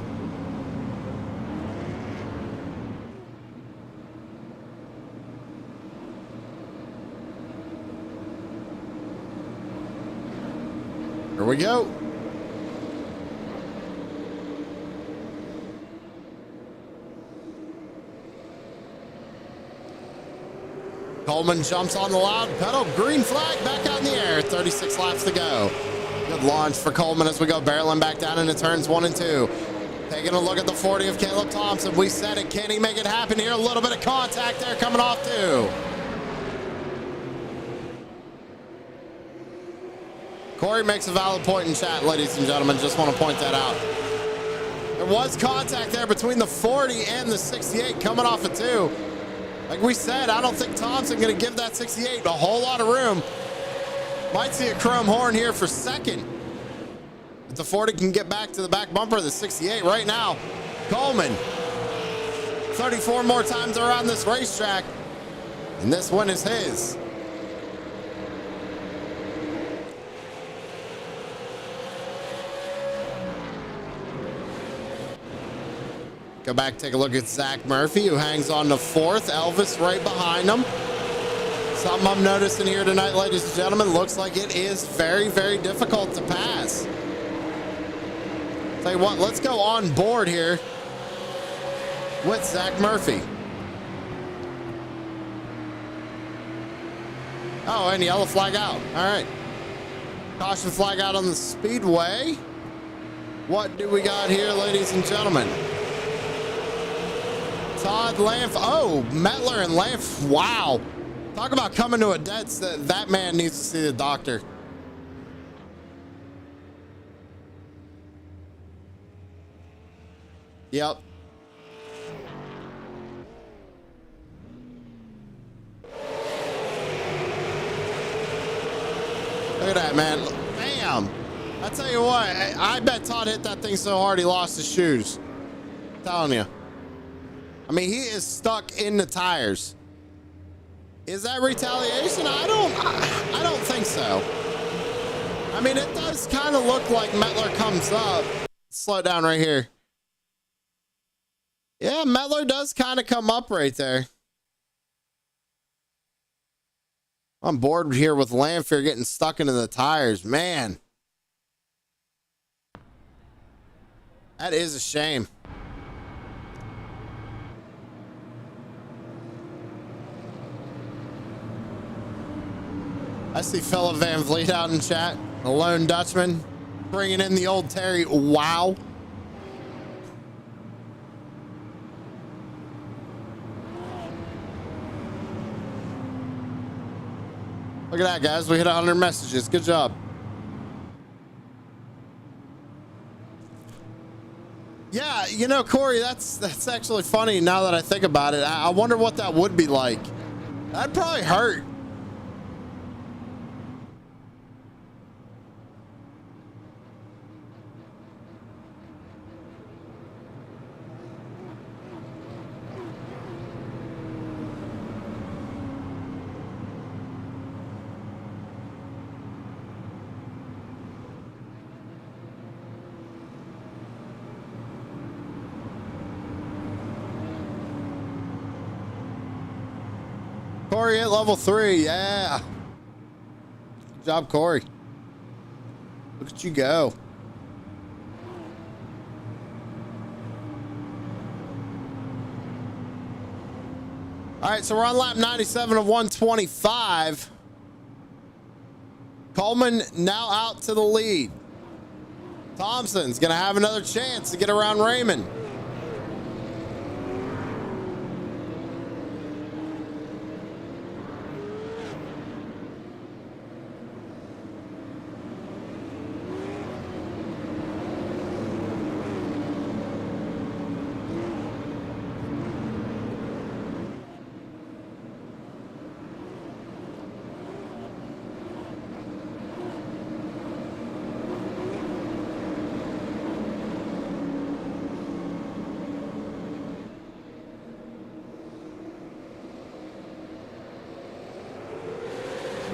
Speaker 1: Here we go. Coleman jumps on the loud pedal. Green flag back out in the air. 36 laps to go. Good launch for Coleman as we go barreling back down into turns 1 and 2. Taking a look at the 40 of Caleb Thompson. We said it. Can he make it happen here? A little bit of contact there coming off too. Corey makes a valid point in chat, ladies and gentlemen. Just want to point that out. There was contact there between the 40 and the 68 coming off of 2. Like we said, I don't think Thompson going to give that 68 a whole lot of room. Might see a chrome horn here for second. If the 40 can get back to the back bumper of the 68 right now. Coleman, 34 more times around this racetrack, and this win is his. Go back, take a look at Zach Murphy, who hangs on to 4th. Elvis right behind him. Something I'm noticing here tonight, ladies and gentlemen, looks like it is very, very difficult to pass. Tell you what, let's go on board here with Zach Murphy. Oh, and yellow flag out. All right. Caution flag out on the speedway. What do we got here, ladies and gentlemen? Todd Lamf. Oh, Metler and Lamf. Wow. Talk about coming to a dead set. That man needs to see the doctor. Yep. Look at that, man. Bam. I tell you what, I bet Todd hit that thing so hard he lost his shoes. I'm telling you. I mean, he is stuck in the tires. Is that retaliation? I don't think so. I mean, it does kind of look like Metler comes up. Slow down right here. Yeah, Metler does kind of come up right there. I'm bored here with Lanfear getting stuck into the tires. Man. That is a shame. I see Philip Van Vliet out in chat. The lone Dutchman bringing in the old Terry. Wow. Look at that, guys. We hit 100 messages. Good job. Yeah, you know, Corey, that's actually funny now that I think about it. I wonder what that would be like. That'd probably hurt. Corey at level 3. Yeah. Good job, Corey. Look at you go. All right, so we're on lap 97 of 125. Coleman now out to the lead. Thompson's going to have another chance to get around Raymond.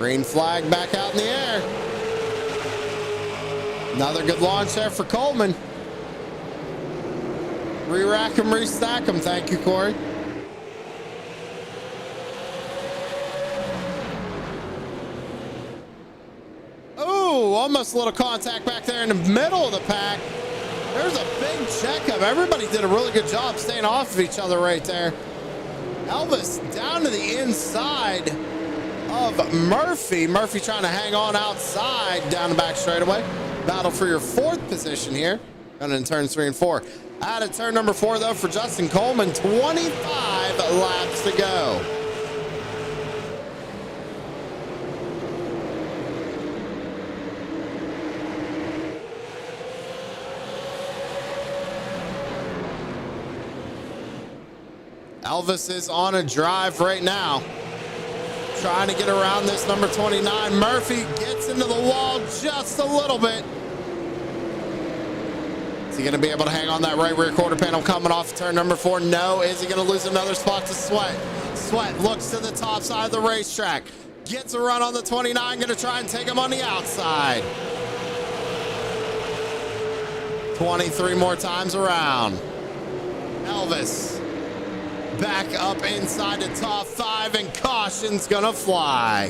Speaker 1: Green flag back out in the air. Another good launch there for Coleman. Re-rack him, restack him. Thank you, Corey. Oh, almost a little contact back there in the middle of the pack. There's a big checkup. Everybody did a really good job staying off of each other right there. Elvis down to the inside of Murphy. Murphy trying to hang on outside down the back straightaway. Battle for your fourth position here. Going in turns 3 and 4. Out of turn number 4 though for Justin Coleman. 25 laps to go. Elvis is on a drive right now, trying to get around this number 29. Murphy gets into the wall just a little bit. Is he going to be able to hang on that right rear quarter panel coming off turn number 4? No. Is he going to lose another spot to Sweat? Sweat looks to the top side of the racetrack. Gets a run on the 29. Going to try and take him on the outside. 23 more times around. Elvis back up inside the top 5, and caution's gonna fly.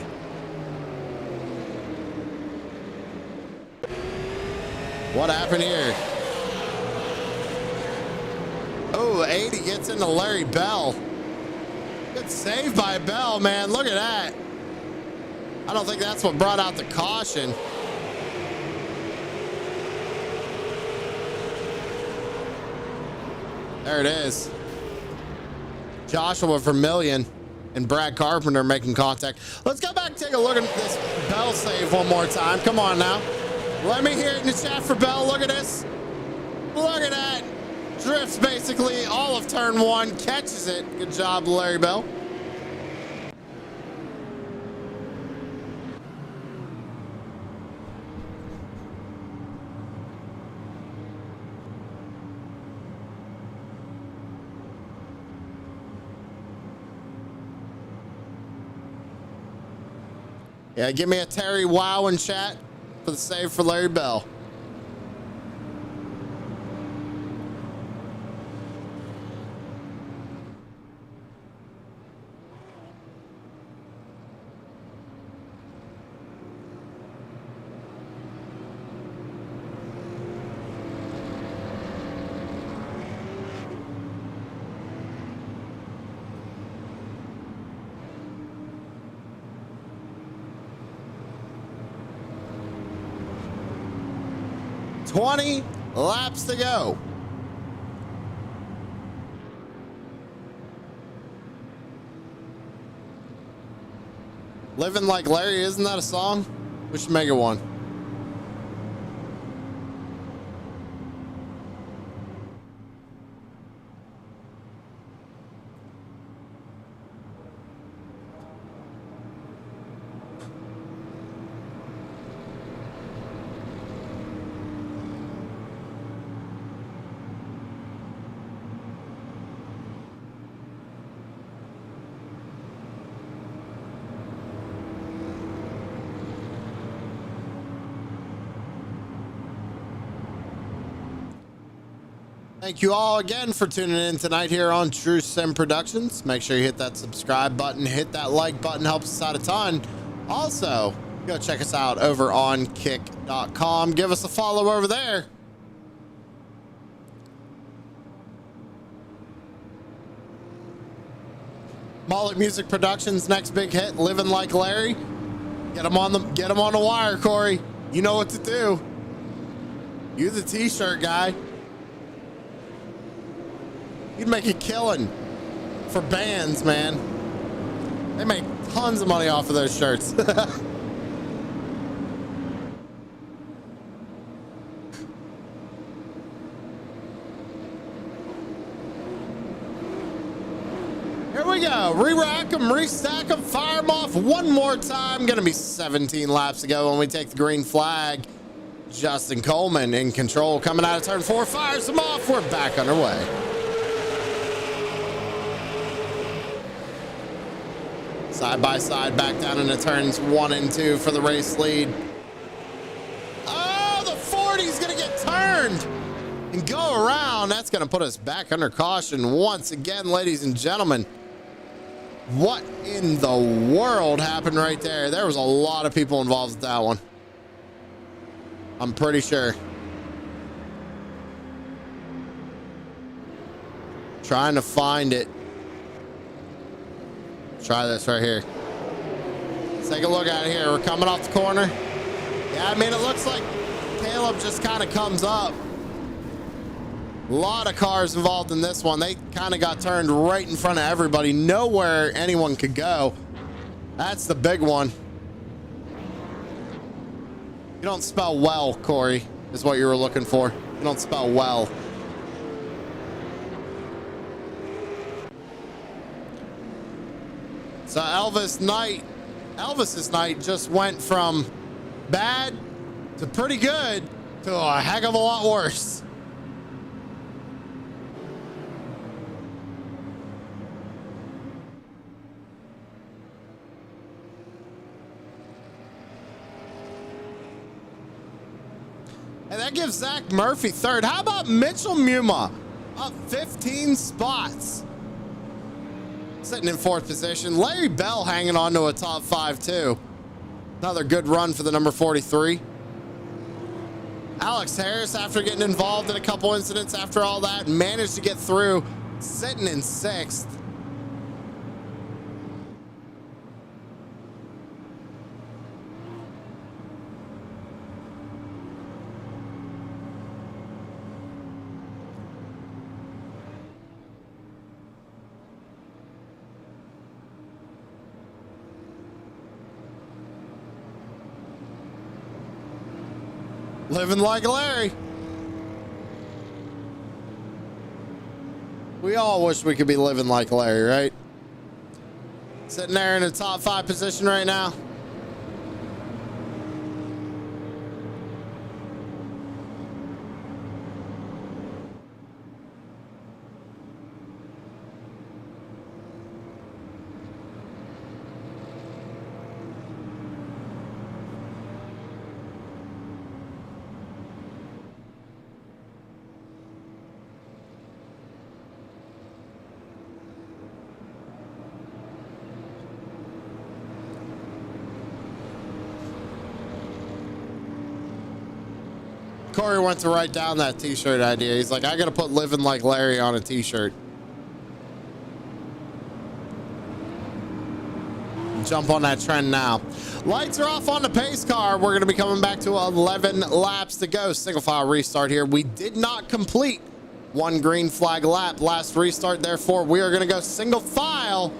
Speaker 1: What happened here? Oh, 80 gets into Larry Bell. Good save by Bell, man. Look at that. I don't think that's what brought out the caution. There it is. Joshua Vermillion and Brad Carpenter making contact. Let's go back and take a look at this Bell save one more time. Come on now. Let me hear it in the chat for Bell. Look at this. Look at that. Drifts basically all of turn 1. Catches it. Good job, Larry Bell. Yeah, give me a Terry Wow in chat for the save for Larry Bell. $20 laps to go. Living Like Larry, isn't that a song? We should make it one. Thank you all again for tuning in tonight here on True Sim Productions. Make sure you hit that subscribe button, hit that like button, helps us out a ton. Also, go check us out over on kick.com. Give us a follow over there. Mullet Music Productions next big hit, Living Like Larry. Get him on the wire, Corey. You know what to do. You the t-shirt guy. You'd make a killing for bands, man. They make tons of money off of those shirts. Here we go. Re-rack them, restack them, fire them off one more time. Gonna be 17 laps to go when we take the green flag. Justin Coleman in control coming out of turn 4. Fires them off. We're back underway. Side by side, back down into turns 1 and 2 for the race lead. Oh, the 40 is going to get turned and go around. That's going to put us back under caution once again, ladies and gentlemen. What in the world happened right there? There was a lot of people involved with that one. I'm pretty sure. Trying to find it. Try this right here. Let's take a look at it here. We're coming off the corner. Yeah, I mean, it looks like Caleb just kind of comes up. A lot of cars involved in this one. They kind of got turned right in front of everybody. Nowhere anyone could go. That's the big one. You don't spell well, Corey, is what you were looking for. You don't spell well. So Elvis's night just went from bad to pretty good to a heck of a lot worse. And that gives Zach Murphy third. How about Mitchell Muma up 15 spots? Sitting in fourth position. Larry Bell hanging on to a top 5 too. Another good run for the number 43. Alex Harris, after getting involved in a couple incidents after all that, managed to get through, sitting in 6th. Living like Larry. We all wish we could be living like Larry, right? Sitting there in a top 5 position right now. Corey went to write down that t-shirt idea. He's like, I gotta put living like Larry on a t-shirt. Jump on that trend now. Lights are off on the pace car. We're gonna be coming back to 11 laps to go. Single file restart here. We did not complete one green flag lap last restart. Therefore, we are gonna go single file.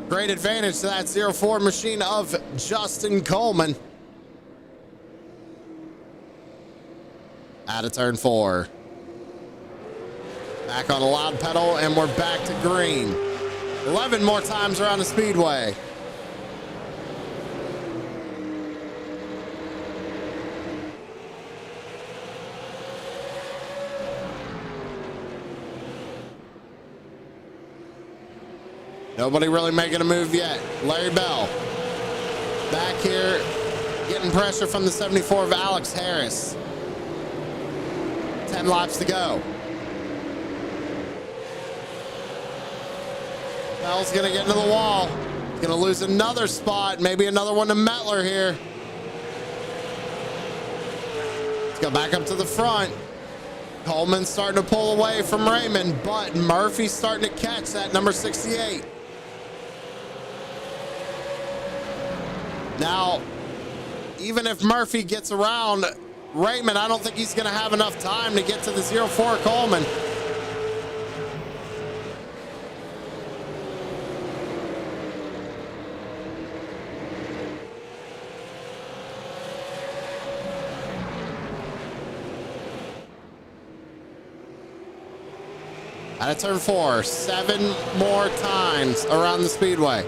Speaker 1: Great advantage to that 04 machine of Justin Coleman. Out of turn 4. Back on the loud pedal, and we're back to green. 11 more times around the speedway. Nobody really making a move yet. Larry Bell back here, getting pressure from the 74 of Alex Harris. 10 laps to go. Bell's gonna get into the wall. He's gonna lose another spot, maybe another one to Mettler here. Let's go back up to the front. Coleman's starting to pull away from Raymond, but Murphy's starting to catch that number 68. Now, even if Murphy gets around Raymond, I don't think he's going to have enough time to get to the 04 Coleman. Out of turn 4, 7 more times around the speedway.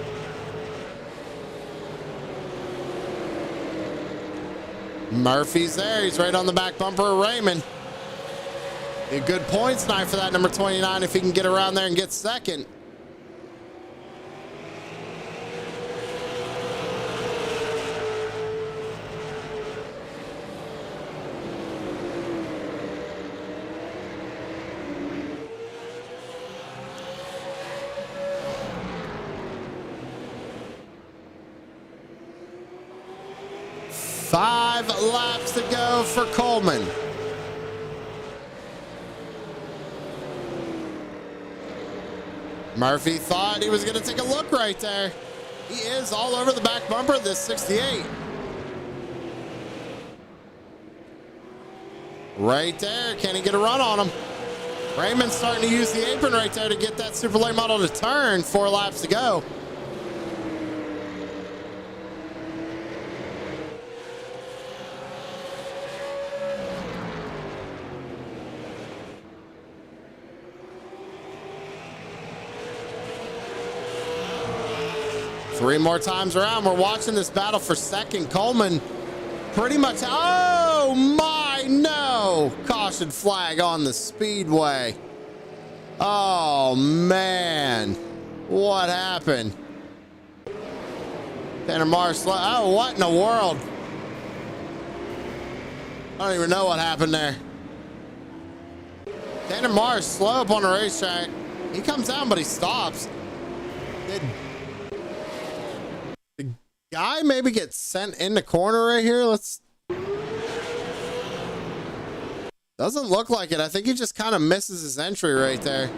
Speaker 1: Murphy's there. He's right on the back bumper of Raymond. A good points night for that number 29 if he can get around there and get second. 5 laps to go for Coleman. Murphy thought he was going to take a look right there. He is all over the back bumper of this 68. Right there. Can he get a run on him? Raymond's starting to use the apron right there to get that super late model to turn. 4 laps to go. Three more times around. We're watching this battle for second. Coleman pretty much. Oh my, no. Caution flag on the speedway. Oh man. What happened? Tanner Mars. Oh, what in the world? I don't even know what happened there. Tanner Mars slow up on the racetrack. He comes down, but he stops. Did the guy maybe get sent in the corner right here? Doesn't look like it. I think he just kind of misses his entry right there.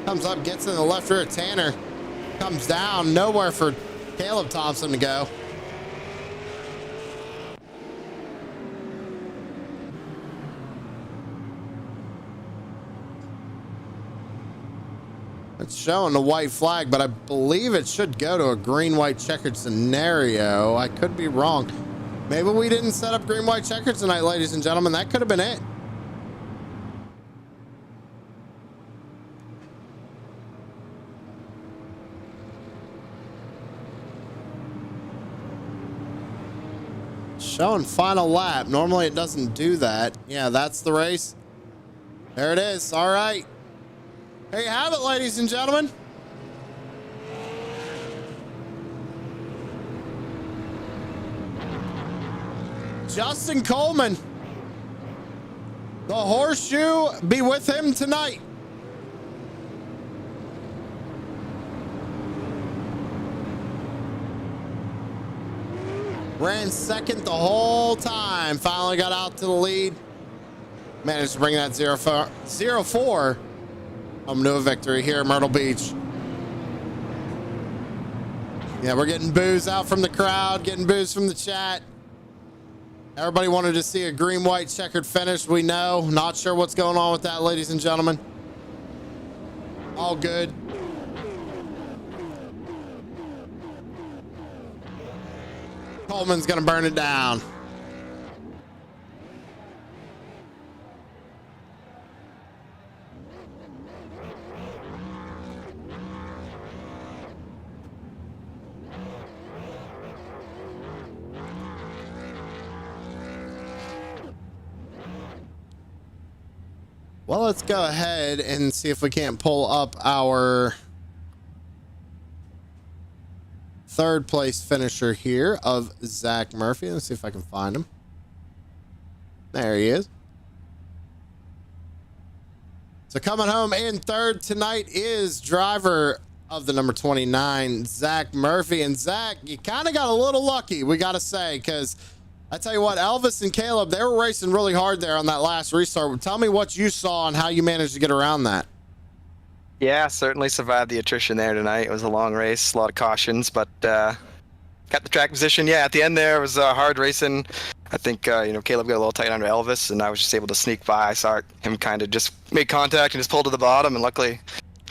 Speaker 1: Comes up, gets in the left rear of Tanner. Comes down, nowhere for Caleb Thompson to go. It's showing the white flag, but I believe it should go to a green-white checkered scenario. I could be wrong. Maybe we didn't set up green-white checkered tonight, ladies and gentlemen. That could have been it. Showing final lap. Normally it doesn't do that. Yeah, that's the race. There it is. All right. There you have it, ladies and gentlemen. Justin Coleman. The horseshoe be with him tonight. Ran second the whole time. Finally got out to the lead. Managed to bring that 0-4 home to a victory here at Myrtle Beach. Yeah, we're getting boos out from the crowd, getting boos from the chat. Everybody wanted to see a green-white checkered finish. We know. Not sure what's going on with that, ladies and gentlemen. All good. Coleman's gonna burn it down. Well, let's go ahead and see if we can't pull up our third place finisher here of Zach Murphy. Let's see if I can find him. There he is. So coming home in third tonight is driver of the number 29, Zach Murphy. And Zach, you kind of got a little lucky, we got to say, because I tell you what, Elvis and Caleb, they were racing really hard there on that last restart. Tell me what you saw and how you managed to get around that.
Speaker 2: Yeah, certainly survived the attrition there tonight. It was a long race, a lot of cautions, but got the track position. Yeah, at the end there, it was hard racing. I think, Caleb got a little tight under Elvis, and I was just able to sneak by. I saw him kind of just make contact and just pull to the bottom, and luckily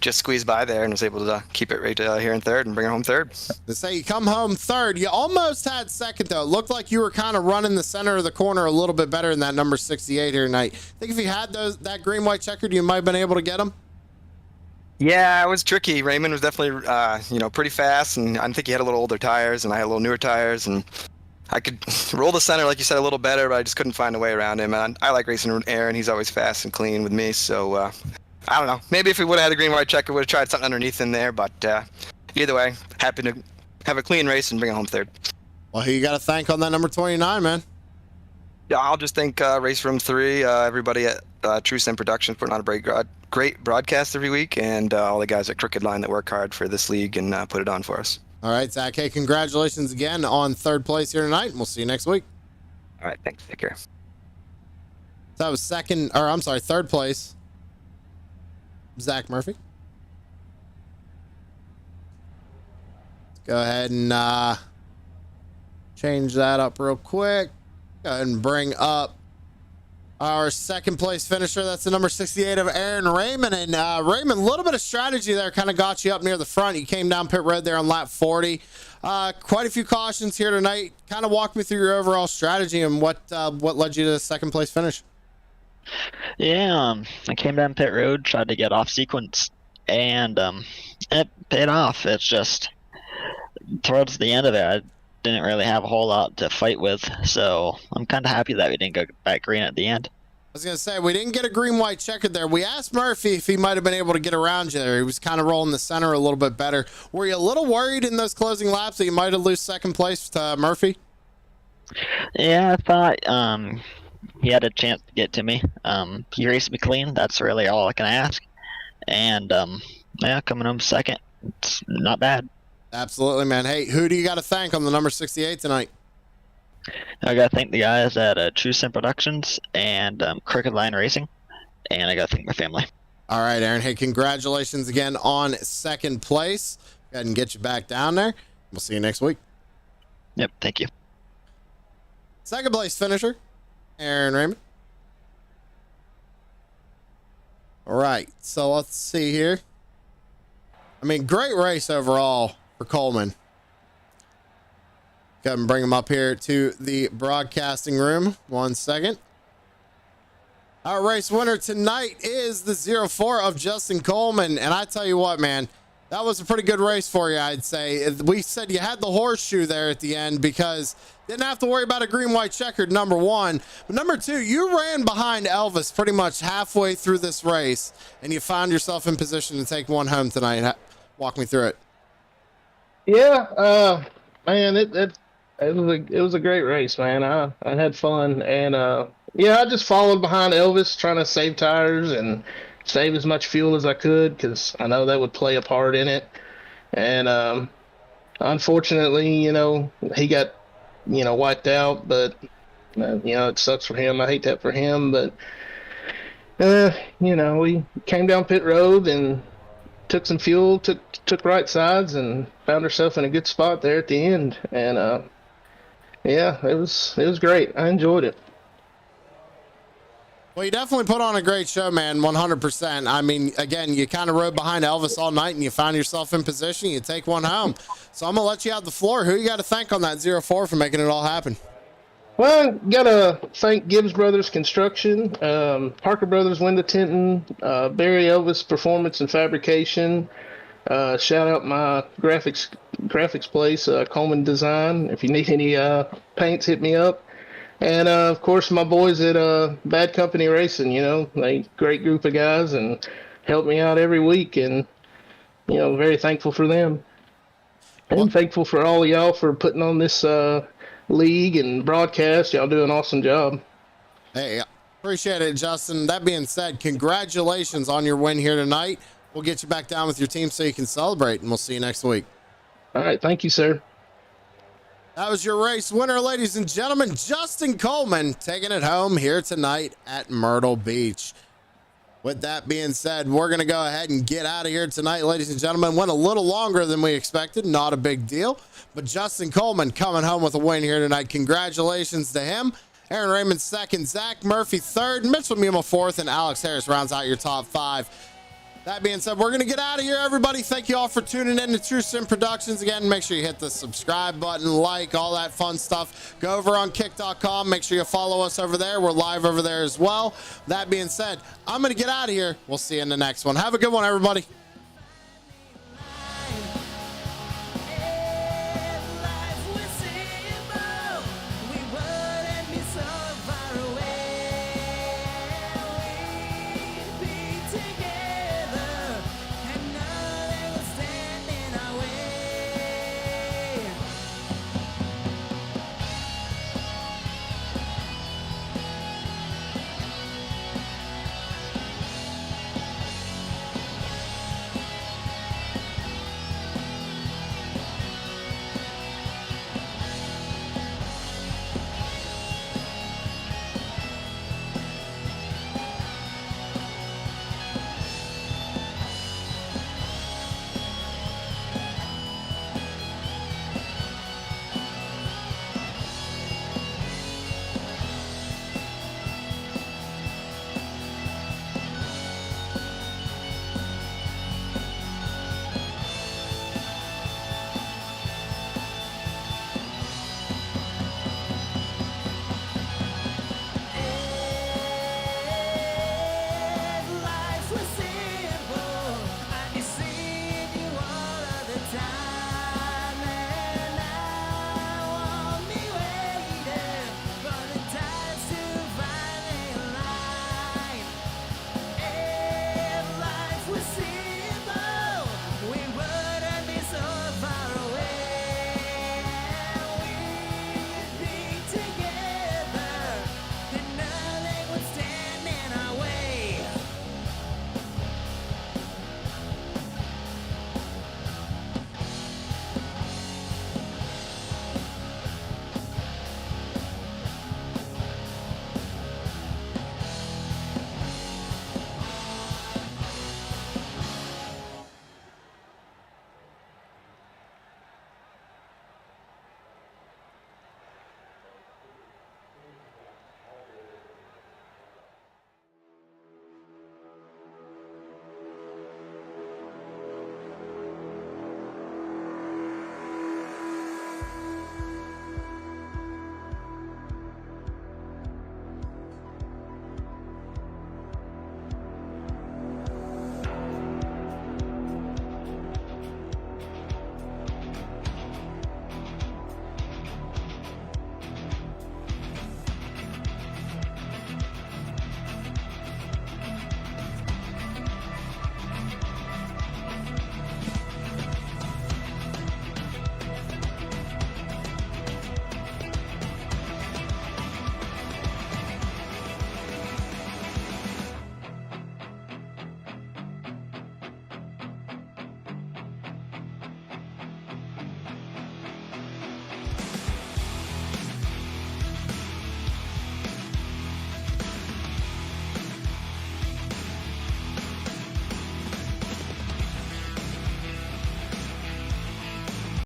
Speaker 2: just squeezed by there and was able to keep it right here in third and bring it home third.
Speaker 1: They say you come home third. You almost had second, though. It looked like you were kind of running the center of the corner a little bit better than that number 68 here tonight. I think if you had that green-white checkered, you might have been able to get them.
Speaker 2: Yeah, it was tricky. Raymond was definitely, pretty fast, and I think he had a little older tires, and I had a little newer tires, and I could roll the center, like you said, a little better, but I just couldn't find a way around him. And I like racing Aaron. He's always fast and clean with me, so I don't know. Maybe if we would have had a green-white checker, we would have tried something underneath in there, but either way, happy to have a clean race and bring it home third.
Speaker 1: Well, who you got to thank on that number 29, man?
Speaker 2: Yeah, I'll just thank Race Room 3, everybody at True Sim Productions putting on a great broadcast every week, and all the guys at Crooked Line that work hard for this league and put it on for us.
Speaker 1: All right, Zach. Hey, congratulations again on third place here tonight, and we'll see you next week.
Speaker 2: All right, thanks. Take care.
Speaker 1: That was third place. Zach Murphy. Go ahead and change that up real quick. Go ahead and bring up our second place finisher. That's the number 68 of Aaron Raymond. And Raymond, a little bit of strategy there kind of got you up near the front. You came down pit road there on lap 40. Quite a few cautions here tonight. Kind of walk me through your overall strategy and what led you to the second place finish.
Speaker 3: Yeah, I came down pit road, tried to get off sequence, and it paid off. It's just towards the end of it, I didn't really have a whole lot to fight with, so I'm kind of happy that we didn't go back green at the end.
Speaker 1: I was going to say, we didn't get a green-white checkered there. We asked Murphy if he might have been able to get around you there. He was kind of rolling the center a little bit better. Were you a little worried in those closing laps that you might have lost second place to Murphy?
Speaker 3: Yeah, I thought he had a chance to get to me. He raced me clean. That's really all I can ask. And yeah, coming home second, it's not bad.
Speaker 1: Absolutely, man. Hey, who do you got to thank on the number 68 tonight?
Speaker 3: I got to thank the guys at True Sim Productions and Crooked Line Racing, and I got to thank my family.
Speaker 1: All right, Aaron. Hey, congratulations again on second place. Go ahead and get you back down there. We'll see you next week.
Speaker 3: Yep, thank you.
Speaker 1: Second place finisher, Aaron Raymond. All right, so let's see here. I mean, great race overall for Coleman. Go ahead and bring him up here to the broadcasting room. 1 second. Our race winner tonight is the 04 of Justin Coleman. And I tell you what, man, that was a pretty good race for you, I'd say. We said you had the horseshoe there at the end because didn't have to worry about a green-white checkered, number one. But number two, you ran behind Elvis pretty much halfway through this race, and you found yourself in position to take one home tonight. Walk me through it.
Speaker 4: Yeah, man, it was a great race, man. I had fun, and yeah, I just followed behind Elvis, trying to save tires and save as much fuel as I could, because I know that would play a part in it. And unfortunately, he got wiped out, but it sucks for him. I hate that for him, but we came down pit road and took some fuel, took right sides, and found ourselves in a good spot there at the end. And yeah, it was great. I enjoyed it.
Speaker 1: Well, you definitely put on a great show, man. 100%. I mean, again, you kind of rode behind Elvis all night and you found yourself in position. You take one home. So I'm going to let you have the floor. Who you got to thank on that 04 for making it all happen?
Speaker 4: Well, gotta thank Gibbs Brothers Construction, Parker Brothers Window Tinting, Barry Elvis Performance and Fabrication. Shout out my graphics place, Coleman Design. If you need any paints, hit me up. And of course, my boys at Bad Company Racing. They great group of guys and help me out every week, and very thankful for them. And thankful for all of y'all for putting on this league and broadcast. Y'all do an awesome job.
Speaker 1: Hey, appreciate it, Justin. That being said, congratulations on your win here tonight. We'll get you back down with your team so you can celebrate, and we'll see you next week.
Speaker 4: All right, thank you, sir.
Speaker 1: That was your race winner, ladies and gentlemen, Justin Coleman, taking it home here tonight at Myrtle Beach. With that being said, we're going to go ahead and get out of here tonight, ladies and gentlemen. Went a little longer than we expected. Not a big deal. But Justin Coleman coming home with a win here tonight. Congratulations to him. Aaron Raymond second, Zach Murphy third, Mitchell Muma fourth, and Alex Harris rounds out your top five. That being said, we're going to get out of here, everybody. Thank you all for tuning in to True Sim Productions. Again, make sure you hit the subscribe button, like, all that fun stuff. Go over on kick.com. Make sure you follow us over there. We're live over there as well. That being said, I'm going to get out of here. We'll see you in the next one. Have a good one, everybody.